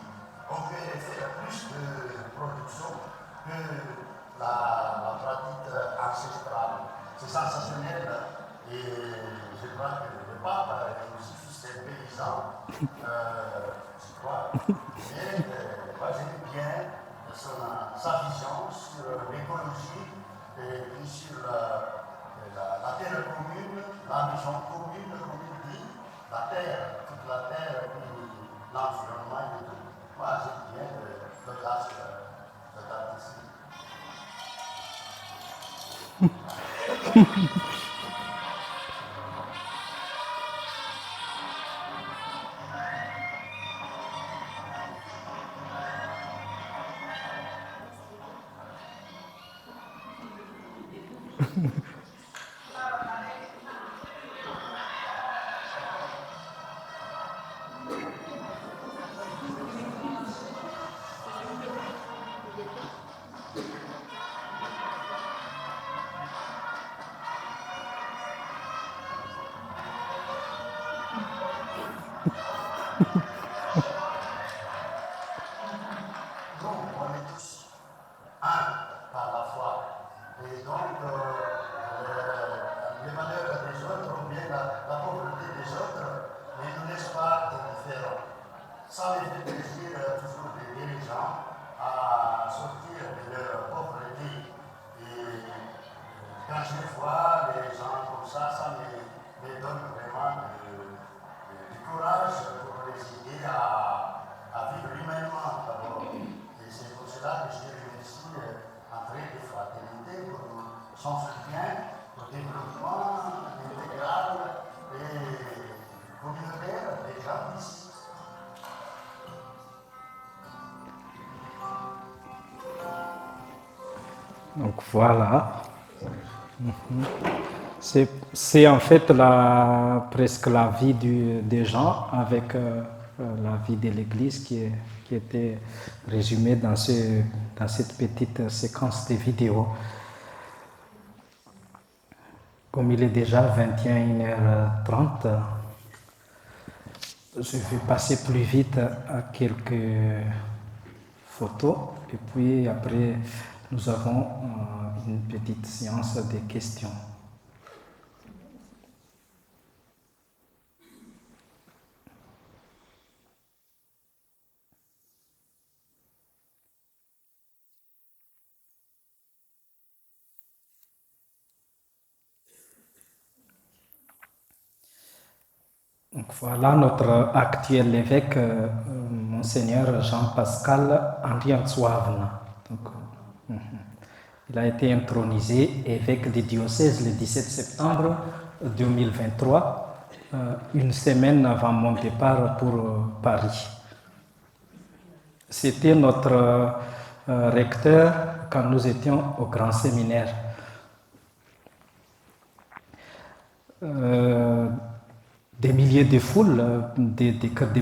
on peut faire plus de production que la pratique ancestrale. C'est sensationnel et je crois que le pape est aussi fils d'un paysan, je crois. Mais moi j'aime bien sa vision sur l'écologie et puis sur la terre commune, la maison commune, comme il dit, la terre, toute la terre, puis l'environnement et tout. Moi j'aime bien le gaz ici. Donc voilà. C'est en fait presque la vie des gens avec la vie de l'Église qui était résumée dans cette petite séquence de vidéos. Comme il est déjà 21h30, je vais passer plus vite à quelques photos et puis après nous avons une petite séance de questions. Donc voilà notre actuel évêque, Monseigneur Jean-Pascal Henri Antoine. Il a été intronisé évêque du diocèse le 17 septembre 2023, une semaine avant mon départ pour Paris. C'était notre recteur quand nous étions au grand séminaire. Des milliers de foules, des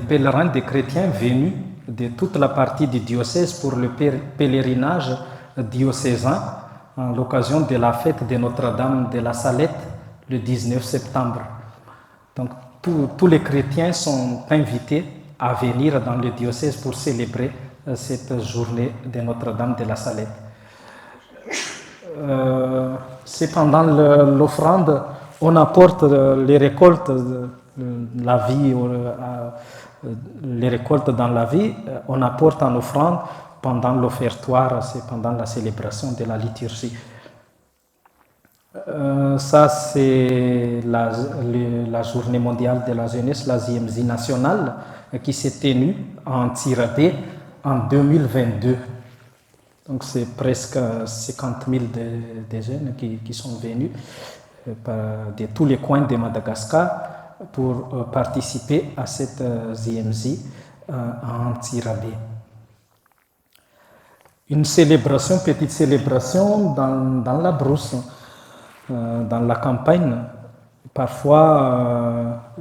pèlerins, des chrétiens venus de toute la partie du diocèse pour le pèlerinage diocésain à l'occasion de la fête de Notre-Dame de la Salette le 19 septembre. Donc tous les chrétiens sont invités à venir dans le diocèse pour célébrer cette journée de Notre-Dame de la Salette. C'est pendant l'offrande, on apporte les récoltes, la vie les récoltes dans la vie, on apporte en offrande pendant l'offertoire, c'est pendant la célébration de la liturgie. Ça, c'est la journée mondiale de la jeunesse, la JMJ nationale, qui s'est tenue en Tirabé en 2022. Donc, c'est presque 50 000 de jeunes qui sont venus de tous les coins de Madagascar pour participer à cette JMJ en Tirabé. Une célébration, petite célébration dans la brousse, dans la campagne. Parfois,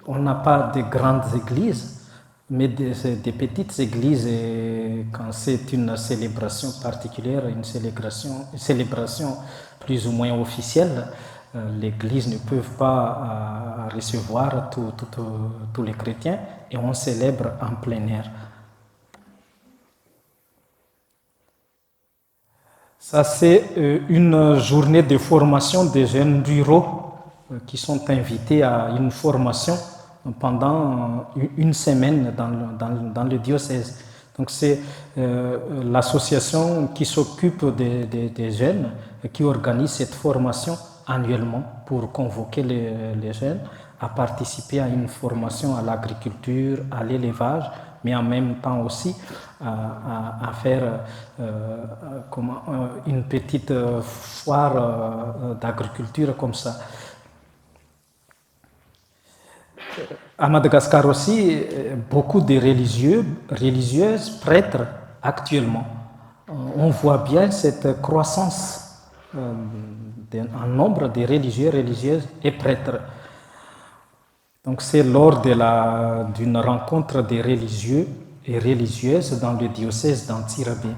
on n'a pas de grandes églises, mais des petites églises, et quand c'est une célébration particulière, une célébration plus ou moins officielle, l'église ne peut pas recevoir tous les chrétiens et on célèbre en plein air. Ça, c'est une journée de formation des jeunes ruraux qui sont invités à une formation pendant une semaine dans le diocèse. Donc, c'est l'association qui s'occupe des jeunes qui organise cette formation annuellement pour convoquer les jeunes à participer à une formation à l'agriculture, à l'élevage, mais en même temps aussi à faire une petite foire d'agriculture comme ça. À Madagascar aussi, beaucoup de religieuses, prêtres actuellement. On voit bien cette croissance en nombre de religieux, religieuses et prêtres. Donc c'est lors d'une rencontre des religieux et religieuses dans le diocèse d'Antsirabe.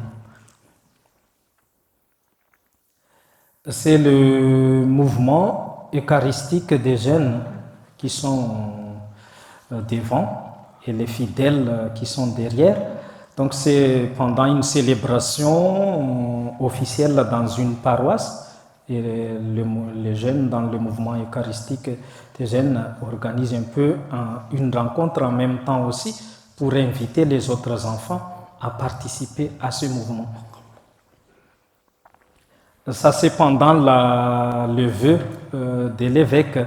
C'est le mouvement eucharistique des jeunes qui sont devant et les fidèles qui sont derrière. Donc c'est pendant une célébration officielle dans une paroisse et les jeunes dans le mouvement eucharistique des jeunes organisent un peu une rencontre en même temps aussi pour inviter les autres enfants à participer à ce mouvement. Ça c'est pendant le vœu de l'évêque.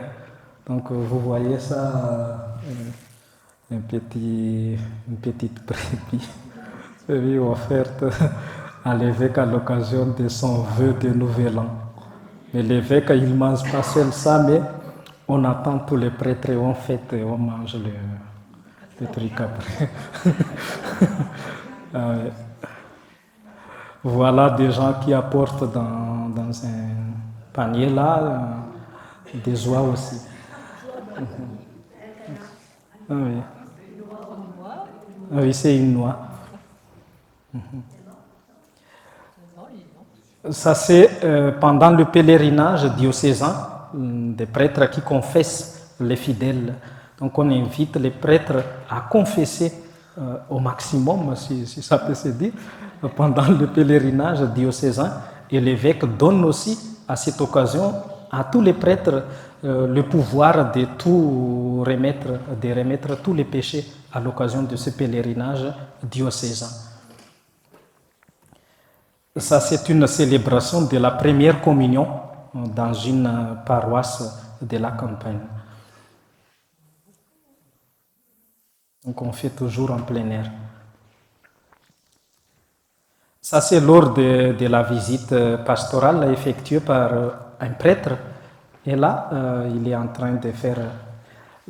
Donc vous voyez ça, une petite brebis offerte à l'évêque à l'occasion de son vœu de nouvel an. Mais l'évêque, il ne mange pas seul ça, mais on attend tous les prêtres et on fête et on mange le truc après. Voilà des gens qui apportent dans un panier là des oies aussi. Ah oui. Ah oui, c'est une noix. Ça, c'est pendant le pèlerinage diocésain des prêtres qui confessent les fidèles. Donc, on invite les prêtres à confesser au maximum, si ça peut se dire, pendant le pèlerinage diocésain. Et l'évêque donne aussi, à cette occasion, à tous les prêtres le pouvoir de tout remettre, de remettre tous les péchés à l'occasion de ce pèlerinage diocésain. Ça, c'est une célébration de la première communion dans une paroisse de la campagne. Donc, on fait toujours en plein air. Ça, c'est lors de la visite pastorale effectuée par un prêtre. Et là, il est en train de faire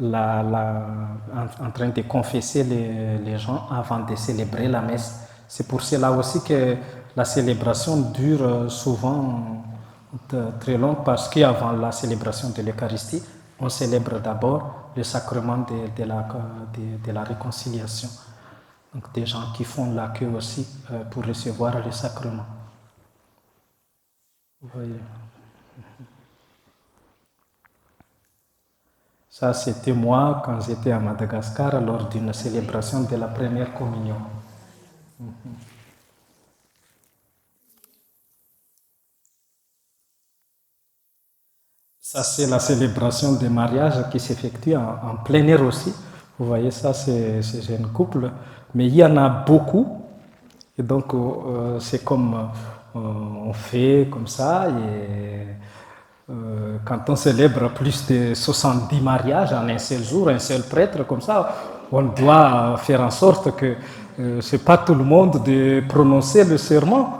en train de confesser les gens avant de célébrer la messe. C'est pour cela aussi que la célébration dure souvent très long, parce qu'avant la célébration de l'Eucharistie, on célèbre d'abord le sacrement de la réconciliation. Donc des gens qui font la queue aussi pour recevoir le sacrement. Vous voyez. Ça, c'était moi quand j'étais à Madagascar lors d'une célébration de la première communion. Ça, c'est la célébration des mariages qui s'effectue en plein air aussi, Vous voyez, ça, c'est ces jeunes couples. Mais il y en a beaucoup. Et donc, c'est comme on fait comme ça. Et quand on célèbre plus de 70 mariages en un seul jour, un seul prêtre, comme ça, on doit faire en sorte que ce n'est pas tout le monde de prononcer le serment.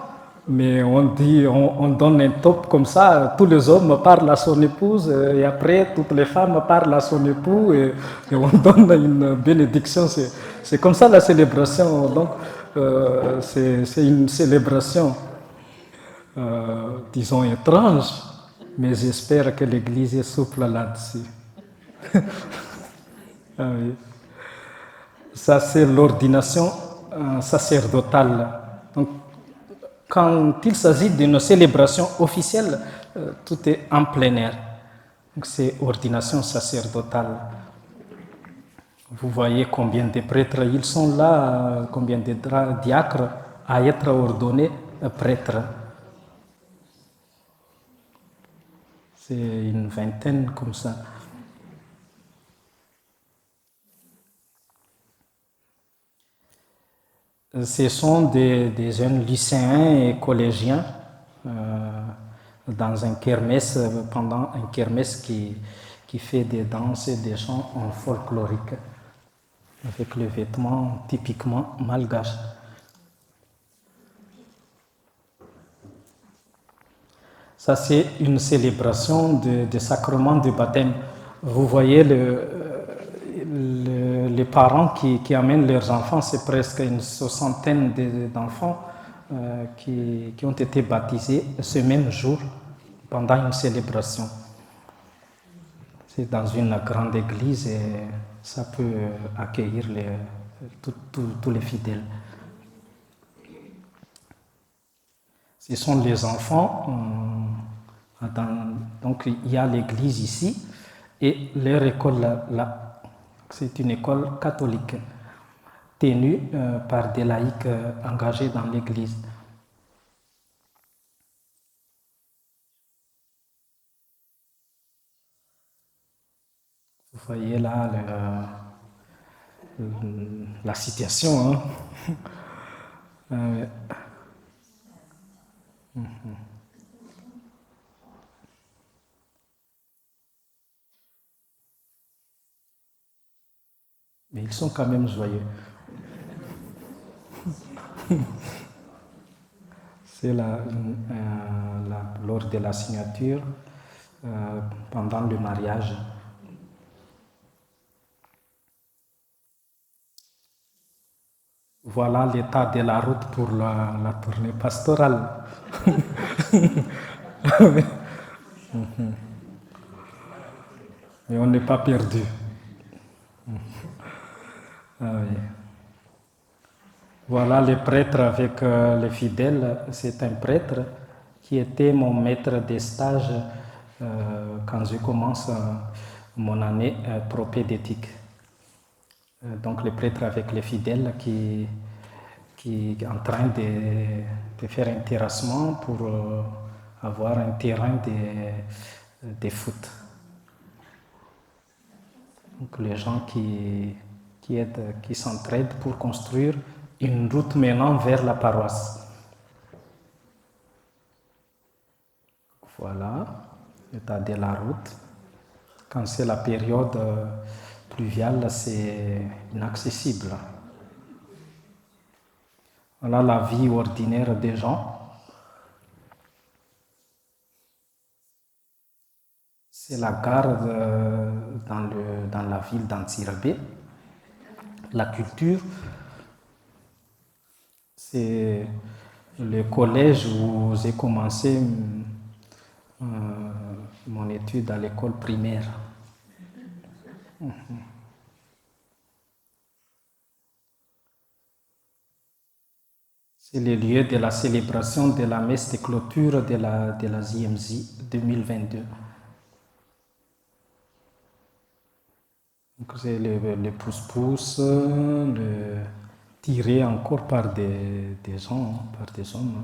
Mais on dit, on donne un top comme ça, tous les hommes parlent à son épouse et après toutes les femmes parlent à son époux et on donne une bénédiction. C'est comme ça la célébration. Donc c'est une célébration, disons, étrange, mais j'espère que l'Église est souple là-dessus. Ah oui. Ça, c'est l'ordination sacerdotale. Donc, quand il s'agit d'une célébration officielle, tout est en plein air. Donc, c'est ordination sacerdotale. Vous voyez combien de prêtres ils sont là, combien de diacres à être ordonnés prêtres. C'est une vingtaine comme ça. Ce sont des jeunes lycéens et collégiens dans un kermesse, pendant un kermesse qui fait des danses et des chants en folklorique, avec les vêtements typiquement malgaches. Ça, c'est une célébration de sacrement de baptême. Vous voyez les parents qui amènent leurs enfants, c'est presque une soixantaine d'enfants qui ont été baptisés ce même jour pendant une célébration. C'est dans une grande église et ça peut accueillir tous les fidèles. Ce sont les enfants, donc il y a l'église ici et leur école là. C'est une école catholique tenue par des laïcs engagés dans l'église. Vous voyez là la situation. Hein. Mais ils sont quand même joyeux. C'est lors de la signature, pendant le mariage. Voilà l'état de la route pour la tournée pastorale. Mais on n'est pas perdu. Ah oui. Voilà les prêtres avec les fidèles. C'est un prêtre qui était mon maître de stage quand je commence mon année propédétique. Donc le prêtre avec les fidèles qui est en train de faire un terrassement pour avoir un terrain de foot. Donc les gens qui s'entraident pour construire une route menant vers la paroisse. Voilà, l'état de la route. Quand c'est la période pluviale, c'est inaccessible. Voilà la vie ordinaire des gens. C'est la gare dans la ville d'Antsirabe. La culture, c'est le collège où j'ai commencé mon étude à l'école primaire. C'est le lieu de la célébration de la messe de clôture de la JMJ 2022. Donc c'est le pouce-pouce, le tiré encore par des gens, par des hommes,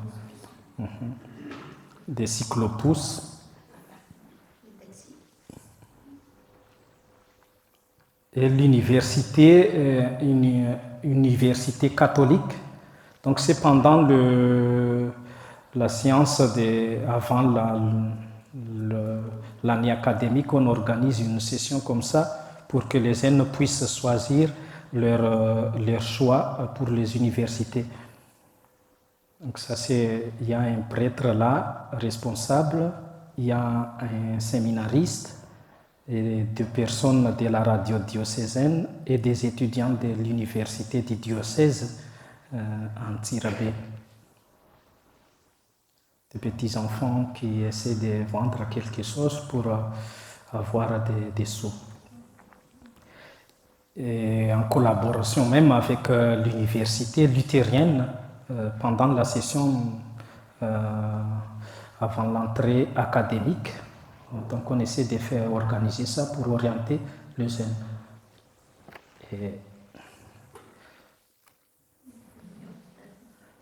des cyclopousses. Et l'université est une université catholique. Donc c'est pendant la science avant l'année académique qu'on organise une session comme ça pour que les jeunes puissent choisir leur choix pour les universités. Donc ça il y a un prêtre là, responsable, il y a un séminariste, et des personnes de la radio diocésaine et des étudiants de l'université du diocèse en Tirabé. Des petits enfants qui essaient de vendre quelque chose pour avoir des sous. Et en collaboration même avec l'université luthérienne, pendant la session avant l'entrée académique. Donc on essaie de faire organiser ça pour orienter les jeunes. Et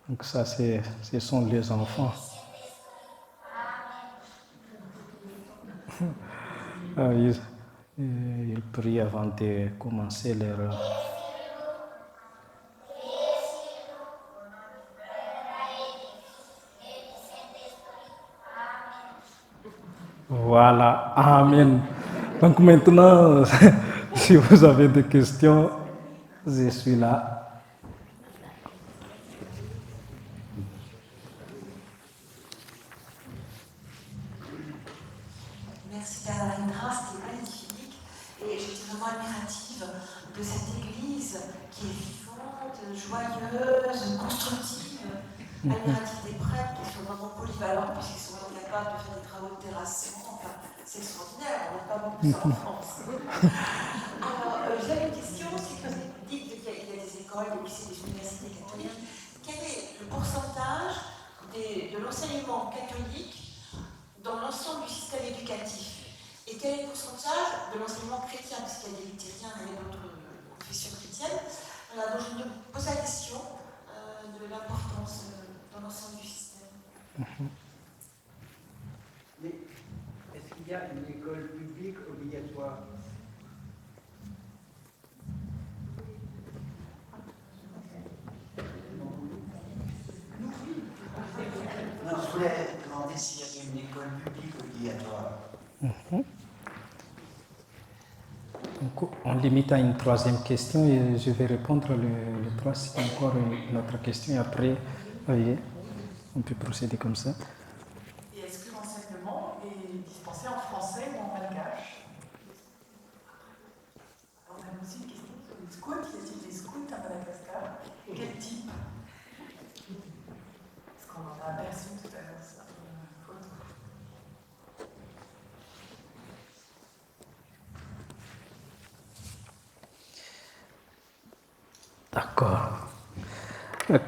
donc ça, ce sont les enfants. Ils prient avant de commencer leur... Voilà, Amen. Donc maintenant, si vous avez des questions, je suis là. Merci Père Narendra, c'était magnifique. Et j'étais vraiment admirative de cette église qui est vivante, joyeuse, constructive. Admirative des prêtres qui sont vraiment polyvalents puisqu'ils sont capables de faire des travaux de terrassement. Enfin, c'est extraordinaire, on n'a pas beaucoup ça en France. Alors, j'avais une question, c'est que vous dites qu'il y a des écoles, des lycées, des universités catholiques. Quel est le pourcentage de l'enseignement catholique dans l'ensemble du système éducatif? Et quel est le pourcentage de l'enseignement chrétien? Parce qu'il y a des luthériens et d'autres confessions chrétiennes. Voilà, donc je me pose la question de l'importance dans l'ensemble du système. Mais est-ce qu'il y a une école publique obligatoire? Non, je voulais demander s'il y avait une école publique obligatoire. Donc, on limite à une troisième question et je vais répondre le 3 si c'est encore une autre question et après, voyez, on peut procéder comme ça. Et est-ce que l'enseignement est dispensé en français ou en malgache? Alors, on a aussi une question sur les scouts. Y a-t-il des scouts à Madagascar? Quel type? Parce qu'on en a aperçu tout à l'heure sur une photo. D'accord.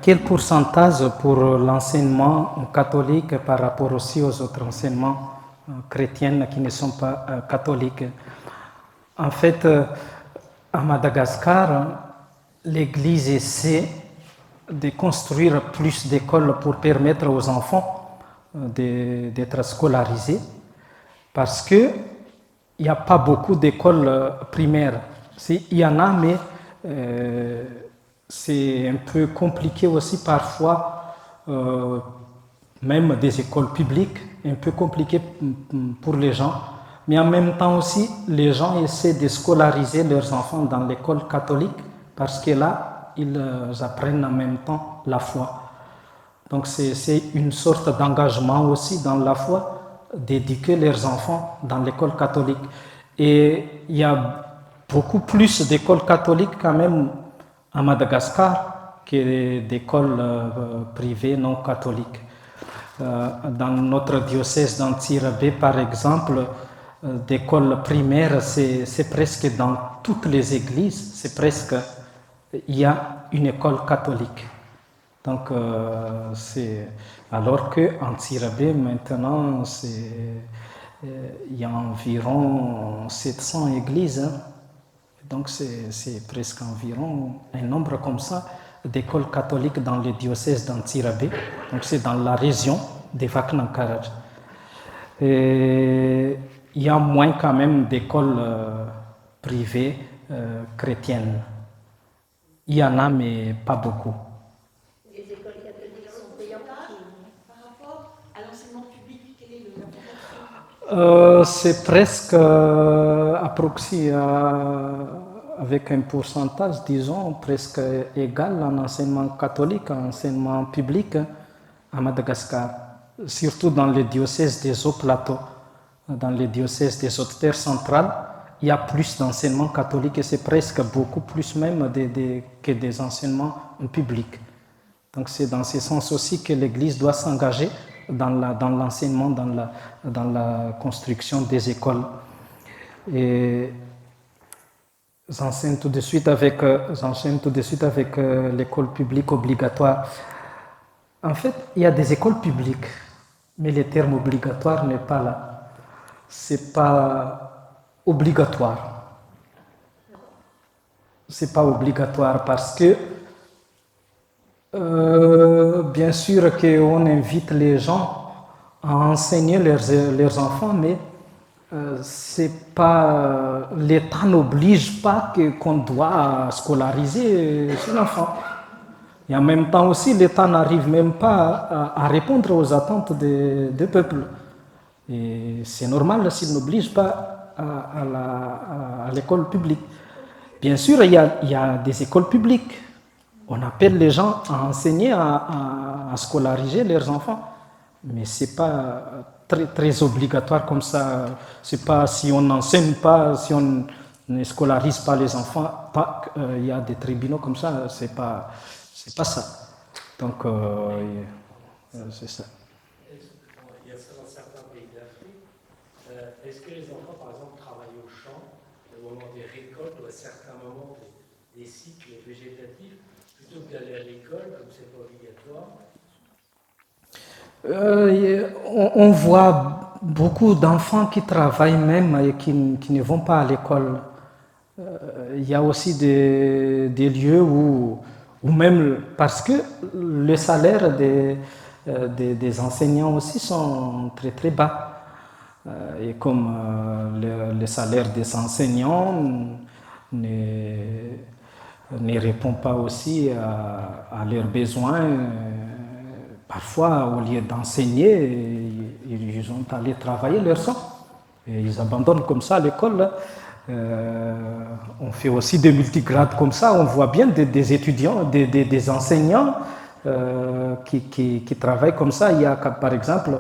Quel pourcentage pour l'enseignement catholique par rapport aussi aux autres enseignements chrétiens qui ne sont pas catholiques? En fait, à Madagascar, l'Église essaie de construire plus d'écoles pour permettre aux enfants d'être scolarisés parce qu'il n'y a pas beaucoup d'écoles primaires. Il y en a, mais c'est un peu compliqué aussi parfois, même des écoles publiques, un peu compliqué pour les gens. Mais en même temps aussi, les gens essaient de scolariser leurs enfants dans l'école catholique parce que là, ils apprennent en même temps la foi. Donc c'est une sorte d'engagement aussi dans la foi, d'éduquer leurs enfants dans l'école catholique. Et il y a beaucoup plus d'écoles catholiques quand même à Madagascar que d'écoles privées non catholiques. Dans notre diocèse d'Antsirabe, par exemple, d'écoles primaires, c'est presque dans toutes les églises, c'est presque, il y a une école catholique. Donc, alors qu'en Antsirabe, maintenant, il y a environ 700 églises. Hein. Donc, c'est presque environ un nombre comme ça d'écoles catholiques dans le diocèse d'Antsirabe. Donc, c'est dans la région de Vaknankaraj. Il y a moins quand même d'écoles privées chrétiennes. Il y en a, mais pas beaucoup. Les écoles catholiques sont payantes. Par rapport à l'enseignement public, quelle est la proportion? C'est presque avec un pourcentage, disons, presque égal en enseignement catholique, en enseignement public à Madagascar, surtout dans les diocèses des hauts plateaux, dans les diocèses des hautes terres centrales. Il y a plus d'enseignements catholiques et c'est presque beaucoup plus même que des enseignements publics. Donc c'est dans ce sens aussi que l'Église doit s'engager dans l'enseignement, dans la construction des écoles. Et j'enseigne tout de suite avec l'école publique obligatoire. En fait, il y a des écoles publiques, mais le terme obligatoire n'est pas là. C'est pas obligatoire. C'est pas obligatoire parce que bien sûr qu'on invite les gens à enseigner leurs enfants, mais c'est pas, l'État n'oblige pas qu'on doit scolariser son enfant. Et en même temps aussi, l'État n'arrive même pas à répondre aux attentes des peuples. Et c'est normal s'il n'oblige pas à l'école publique. Bien sûr, il y a des écoles publiques. On appelle les gens à enseigner, à scolariser leurs enfants. Mais ce n'est pas très obligatoire comme ça. C'est pas si on n'enseigne pas, si on ne scolarise pas les enfants, il y a des tribunaux comme ça. C'est pas ça. Donc, c'est ça. Il y a ça dans certains pays d'Afrique. Est-ce que les enfants, par exemple, travaillent au champ au moment des récoltes ou à certains moments des cycles végétatifs, plutôt que d'aller à l'école, comme c'est pas obligatoire? On voit beaucoup d'enfants qui travaillent même et qui ne vont pas à l'école. Il y a aussi des lieux où même parce que le salaire des enseignants aussi sont très très bas. Et comme le salaire des enseignants ne répond pas aussi à leurs besoins, parfois au lieu d'enseigner, ils ont allé travailler leur sang. Et ils abandonnent comme ça l'école. On fait aussi des multigrades comme ça, on voit bien des étudiants, des enseignants qui travaillent comme ça. Il y a par exemple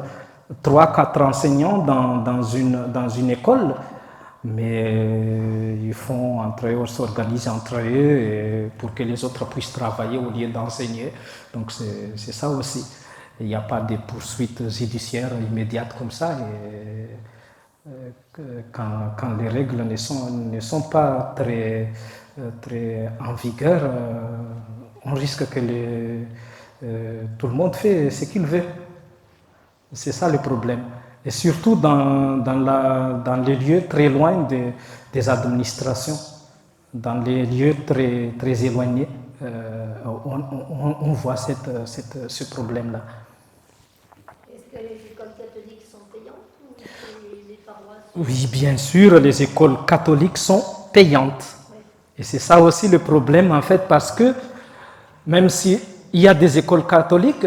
3-4 enseignants dans une école, mais ils font entre eux, s'organisent entre eux pour que les autres puissent travailler au lieu d'enseigner. Donc c'est ça aussi. Il n'y a pas de poursuites judiciaires immédiates comme ça. Quand les règles ne sont pas très en vigueur, on risque que tout le monde fait ce qu'il veut. C'est ça le problème. Et surtout dans les lieux très loin des administrations, dans les lieux très, très éloignés, on voit ce problème-là. Est-ce que les écoles catholiques sont payantes ou les paroisses? Oui, bien sûr, les écoles catholiques sont payantes. Oui. Et c'est ça aussi le problème, en fait, parce que même s'il y a des écoles catholiques,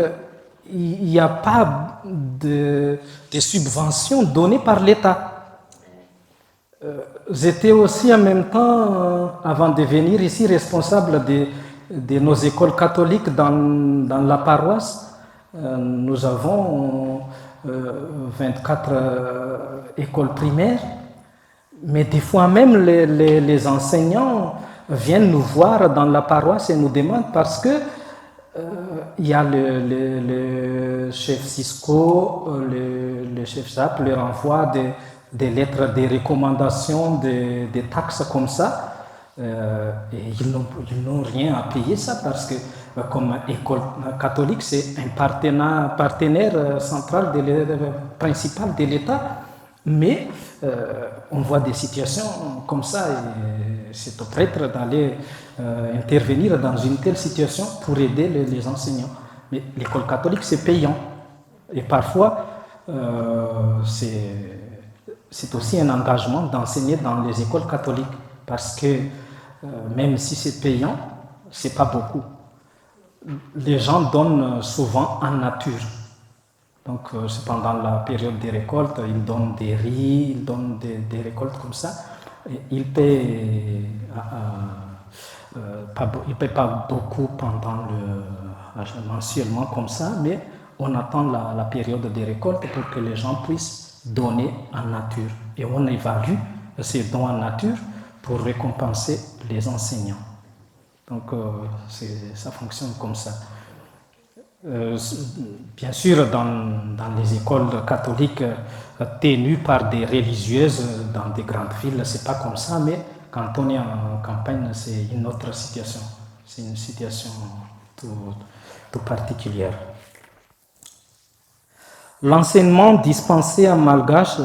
il n'y a pas de subventions données par l'État. J'étais aussi en même temps, avant de venir ici, responsable de nos écoles catholiques dans la paroisse. Nous avons 24 écoles primaires, mais des fois même les enseignants viennent nous voir dans la paroisse et nous demandent parce que il y a le chef Cisco, le chef ZAP leur envoie des lettres, des recommandations, des taxes comme ça. Et ils n'ont rien à payer ça parce que comme école catholique, c'est un partenaire central, principal de l'État. Mais on voit des situations comme ça et c'est au prêtre d'aller intervenir dans une telle situation pour aider les enseignants. Mais l'école catholique, c'est payant. Et parfois, c'est aussi un engagement d'enseigner dans les écoles catholiques parce que même si c'est payant, c'est pas beaucoup. Les gens donnent souvent en nature. Donc, c'est pendant la période des récoltes, ils donnent des riz, ils donnent des récoltes comme ça. Et ils ne paient pas beaucoup mensuellement comme ça, mais on attend la période des récoltes pour que les gens puissent donner en nature. Et on évalue ces dons en nature pour récompenser les enseignants. Donc, ça fonctionne comme ça. Bien sûr, dans les écoles catholiques tenues par des religieuses dans des grandes villes, c'est pas comme ça, mais quand on est en campagne, c'est une autre situation. C'est une situation tout particulière. L'enseignement dispensé en malgache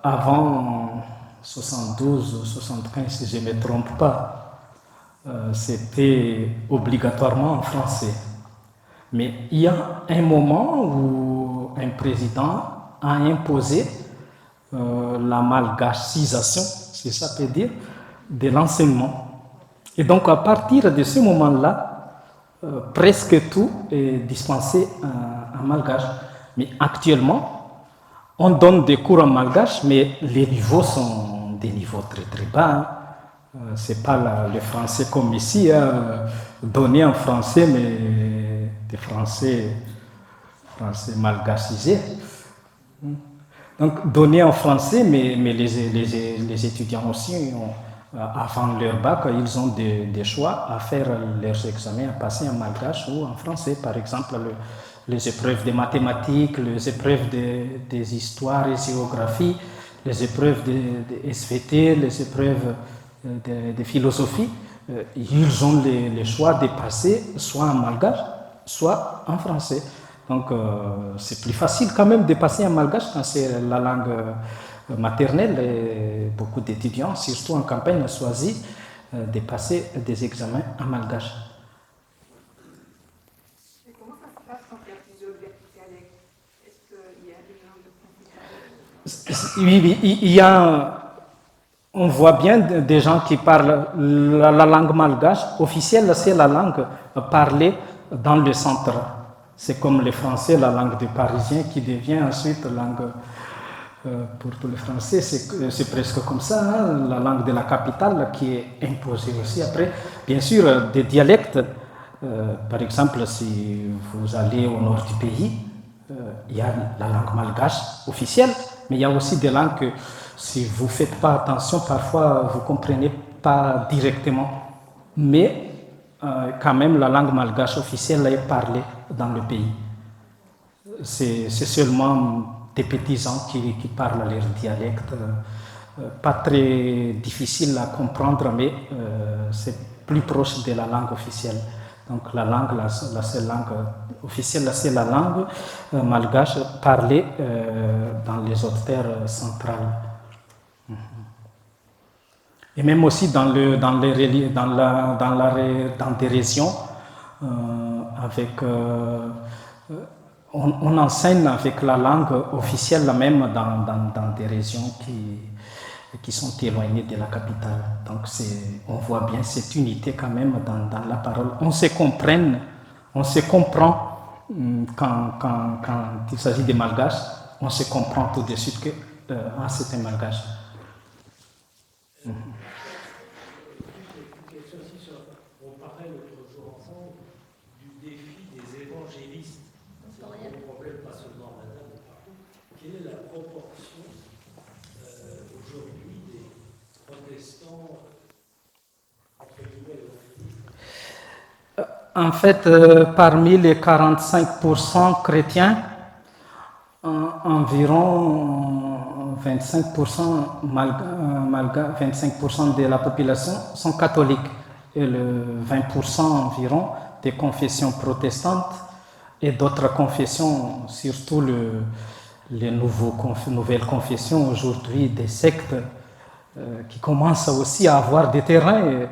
avant 72 ou 75, si je ne me trompe pas, c'était obligatoirement en français. Mais il y a un moment où un président a imposé la malgacisation, si ça peut dire, de l'enseignement. Et donc à partir de ce moment-là, presque tout est dispensé en malgache. Mais actuellement, on donne des cours en malgache, mais les niveaux sont des niveaux très très bas. C'est pas le français comme ici, donné en français, mais des français malgacisés. Donc donné en français, mais les étudiants aussi, avant leur bac, ils ont des choix à faire leurs examens, à passer en malgache ou en français. Par exemple, les épreuves de mathématiques, les épreuves des histoires et géographie, les épreuves de SVT, les épreuves de philosophie, ils ont le choix de passer soit en malgache, soit en français. Donc c'est plus facile quand même de passer en malgache quand c'est la langue maternelle. Et beaucoup d'étudiants, surtout en campagne, ont choisi de passer des examens en malgache. Et comment ça se passe quand il y a plusieurs dialectes? Est-ce qu'il y a des gens de Oui, il y a... On voit bien des gens qui parlent la langue malgache officielle, c'est la langue parlée dans le centre. C'est comme le français, la langue des Parisiens qui devient ensuite langue pour tous les Français. C'est presque comme ça, hein, la langue de la capitale qui est imposée aussi après. Bien sûr, des dialectes, par exemple, si vous allez au nord du pays, il y a la langue malgache officielle, mais il y a aussi des langues que si vous ne faites pas attention, parfois vous ne comprenez pas directement. Mais quand même, la langue malgache officielle est parlée dans le pays. C'est seulement des petits gens qui parlent leur dialecte. Pas très difficile à comprendre, mais c'est plus proche de la langue officielle. Donc la langue, la seule langue officielle, c'est la langue malgache parlée dans les autres terres centrales. Et même aussi dans des régions, on enseigne avec la langue officielle même dans des régions qui sont éloignées de la capitale. Donc on voit bien cette unité quand même dans la parole. On se comprend quand il s'agit de malgache, on se comprend tout de suite que c'est un malgache. On parlait l'autre jour ensemble du défi des évangélistes. C'est un gros problème, pas seulement en Inde, mais partout. Quelle est la proportion aujourd'hui des protestants entre guillemets évangélistes? En fait, parmi les 45% chrétiens, environ 25% de la population sont catholiques et le 20% environ des confessions protestantes et d'autres confessions, surtout les nouvelles confessions aujourd'hui, des sectes qui commencent aussi à avoir des terrains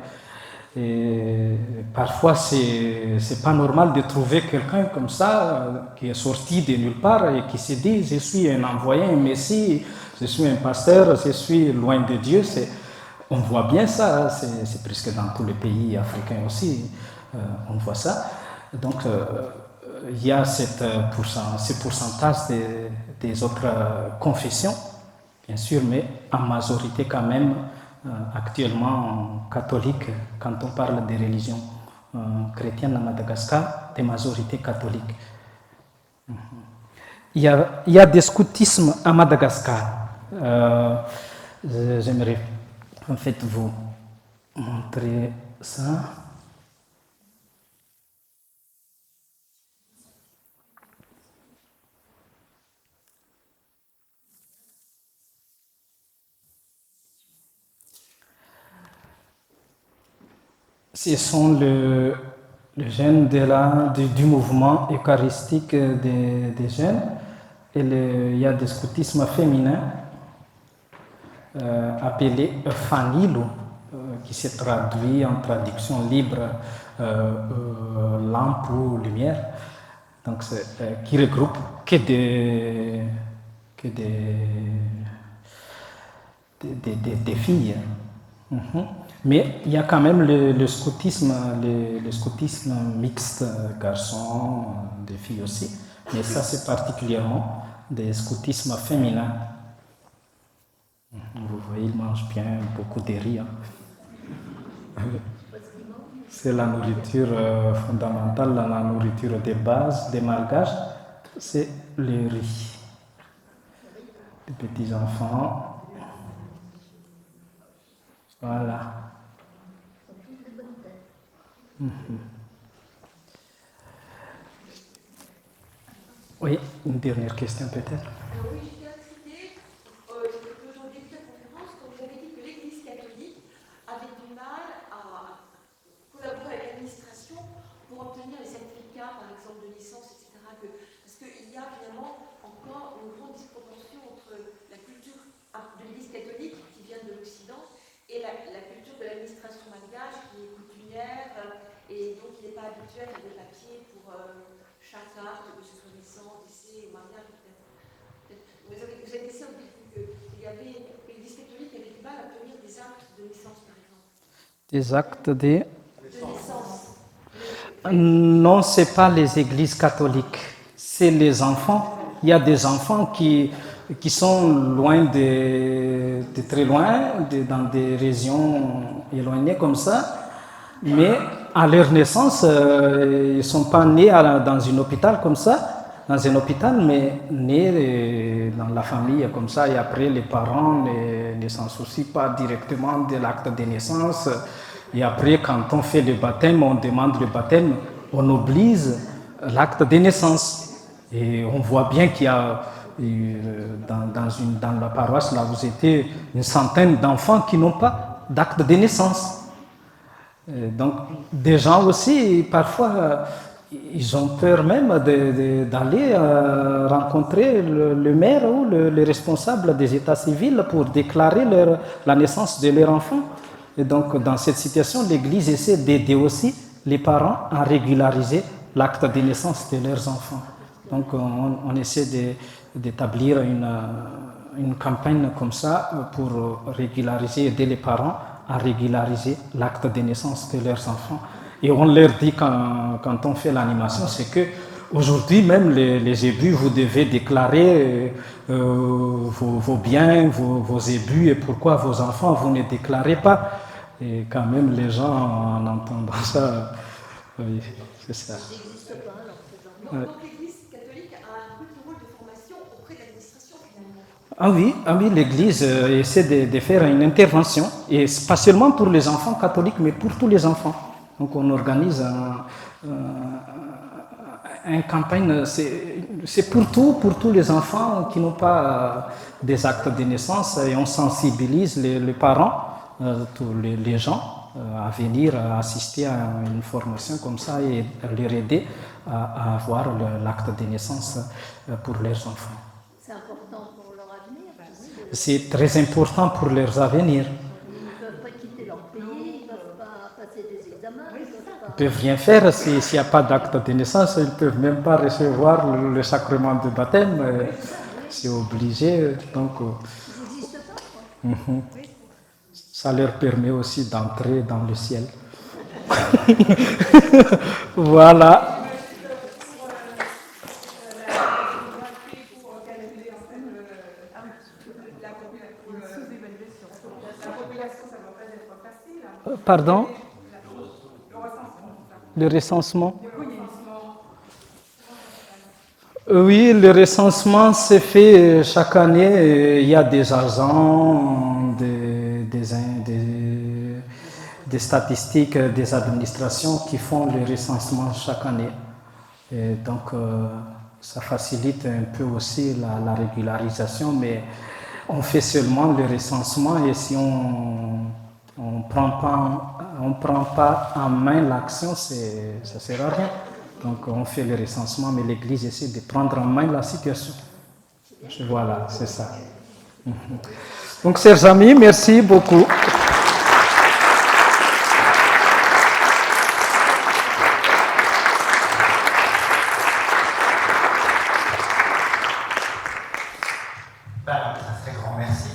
Et parfois, c'est pas normal de trouver quelqu'un comme ça, qui est sorti de nulle part et qui se dit, je suis un envoyé, un messie, je suis un pasteur, je suis loin de Dieu. On voit bien ça, c'est presque dans tous les pays africains aussi, on voit ça. Donc, il y a ce pourcentage des autres confessions, bien sûr, mais en majorité quand même, actuellement catholique, quand on parle des religions chrétiennes à Madagascar, des majorités catholiques. Il y a des scoutismes à Madagascar. J'aimerais en fait vous montrer ça. Ce sont les jeunes du mouvement eucharistique des jeunes. Et il y a des scoutismes féminins appelés Fanilo, qui se traduit en traduction libre lampe ou lumière. Donc, qui regroupe que des filles. Mais il y a quand même le scoutisme mixte, garçons, des filles aussi. Mais ça, c'est particulièrement des scoutismes féminins. Vous voyez, ils mangent bien beaucoup de riz. C'est la nourriture fondamentale, la nourriture de base des Malgaches, c'est le riz. Les petits enfants. Voilà. Oui, une dernière question peut-être. Oui, je viens de citer aujourd'hui de la conférence quand vous avez dit que l'Église catholique avait du mal à collaborer avec l'administration pour obtenir les certificats, par exemple, de licence, etc. Parce qu'il y a finalement encore une grande disproportion entre la culture de l'Église catholique qui vient de l'Occident et la culture de l'administration malgache qui est coutumière et donc il n'est pas habitué à faire des papiers pour chaque acte, que ce soit naissance, décès ou mariage. Vous avez laissé au début qu'il y avait l'Église catholique avait du mal à obtenir des actes de naissance, par exemple. Des actes de naissance. Non, ce n'est pas les églises catholiques, c'est les enfants. Il y a des enfants qui sont loin de très loin, dans des régions éloignées comme ça, mais à leur naissance, ils ne sont pas nés dans un hôpital comme ça, mais nés dans la famille comme ça, et après les parents ne s'en soucient pas directement de l'acte de naissance. Et après, quand on fait le baptême, on demande le baptême, on oblige l'acte de naissance. Et on voit bien qu'il y a, dans la paroisse, là où j'étais, une centaine d'enfants qui n'ont pas d'acte de naissance. Donc, des gens aussi, parfois, ils ont peur même d'aller rencontrer le maire ou le responsable des états civils pour déclarer la naissance de leur enfant. Et donc, dans cette situation, l'Église essaie d'aider aussi les parents à régulariser l'acte de naissance de leurs enfants. Donc, on essaie d'établir une campagne comme ça pour régulariser, aider les parents à régulariser l'acte de naissance de leurs enfants. Et on leur dit quand on fait l'animation, c'est que aujourd'hui même les ébus, vous devez déclarer vos biens, vos ébus et pourquoi vos enfants, vous ne déclarez pas. Et quand même les gens en entendant ça, oui, c'est ça. Donc l'Église catholique a un rôle de formation auprès de l'administration finalement. Ah oui, l'Église essaie de faire une intervention, et pas seulement pour les enfants catholiques, mais pour tous les enfants. Donc on organise une campagne, c'est pour tous les enfants qui n'ont pas des actes de naissance, et on sensibilise les parents, tous les gens à venir assister à une formation comme ça et leur aider à avoir l'acte de naissance pour leurs enfants. C'est important pour leur avenir. C'est très important pour leur avenir. Ils ne peuvent pas quitter leur pays, ils ne peuvent pas passer des peuvent rien faire s'il n'y a pas d'acte de naissance. Ils ne peuvent même pas recevoir le sacrement de baptême. C'est obligé. Donc, ça leur permet aussi d'entrer dans le ciel. Voilà. Pardon? Le recensement. Oui, le recensement se fait chaque année. Il y a des agents, des statistiques, des administrations qui font le recensement chaque année. Et donc, ça facilite un peu aussi la régularisation, mais on fait seulement le recensement et si on ne prend pas en main l'action, ça ne sert à rien. Donc on fait le recensement, mais l'Église essaie de prendre en main la situation. Voilà, c'est ça. Donc, chers amis, merci beaucoup. Un très grand merci.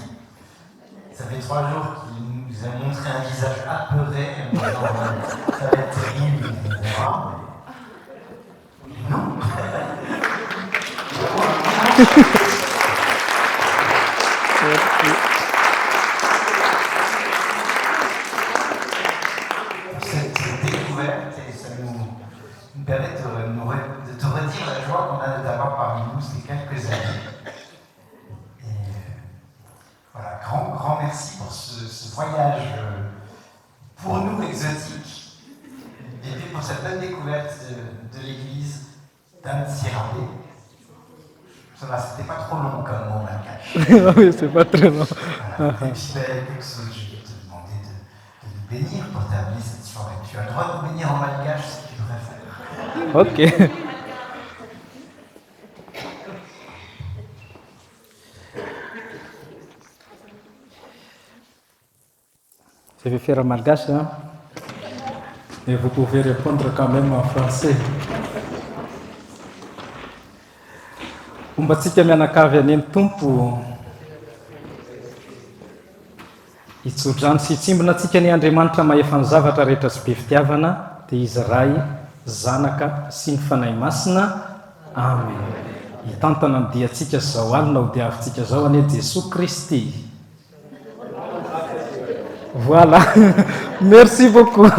Ça fait 3 jours qu'il nous a montré un visage apeuré, en disant ça va être terrible, etc. Non. Cette découverte, et ça nous permet de te redire la joie qu'on a d'avoir parmi nous ces quelques années. Voilà, grand merci pour ce voyage pour nous exotique et puis pour cette bonne découverte de l'église d'Anne-Sirardé. C'était pas trop long comme mot, malgache. Oui, c'est pas très long. Voilà. Et puis, quelque chose, je vais te demander de nous bénir pour terminer cette soirée. Tu as le droit de nous bénir en malgache si tu préfères. Ok. Je vais faire en malgache, hein? Et vous pouvez répondre quand même en français. Umbatsika mianakavy any amin'ny tompo hitsodrano sy hitsimbona antsika ny Andriamanitra mahefa ny zavatra rehetra sy be fitiavana dia izy Ray, Zanaka sy ny fanahy masina. Amen. Hitantana ny diantsika zao alina ho diavintsika zao anie Jesosy Kristy. Voilà. Merci beaucoup.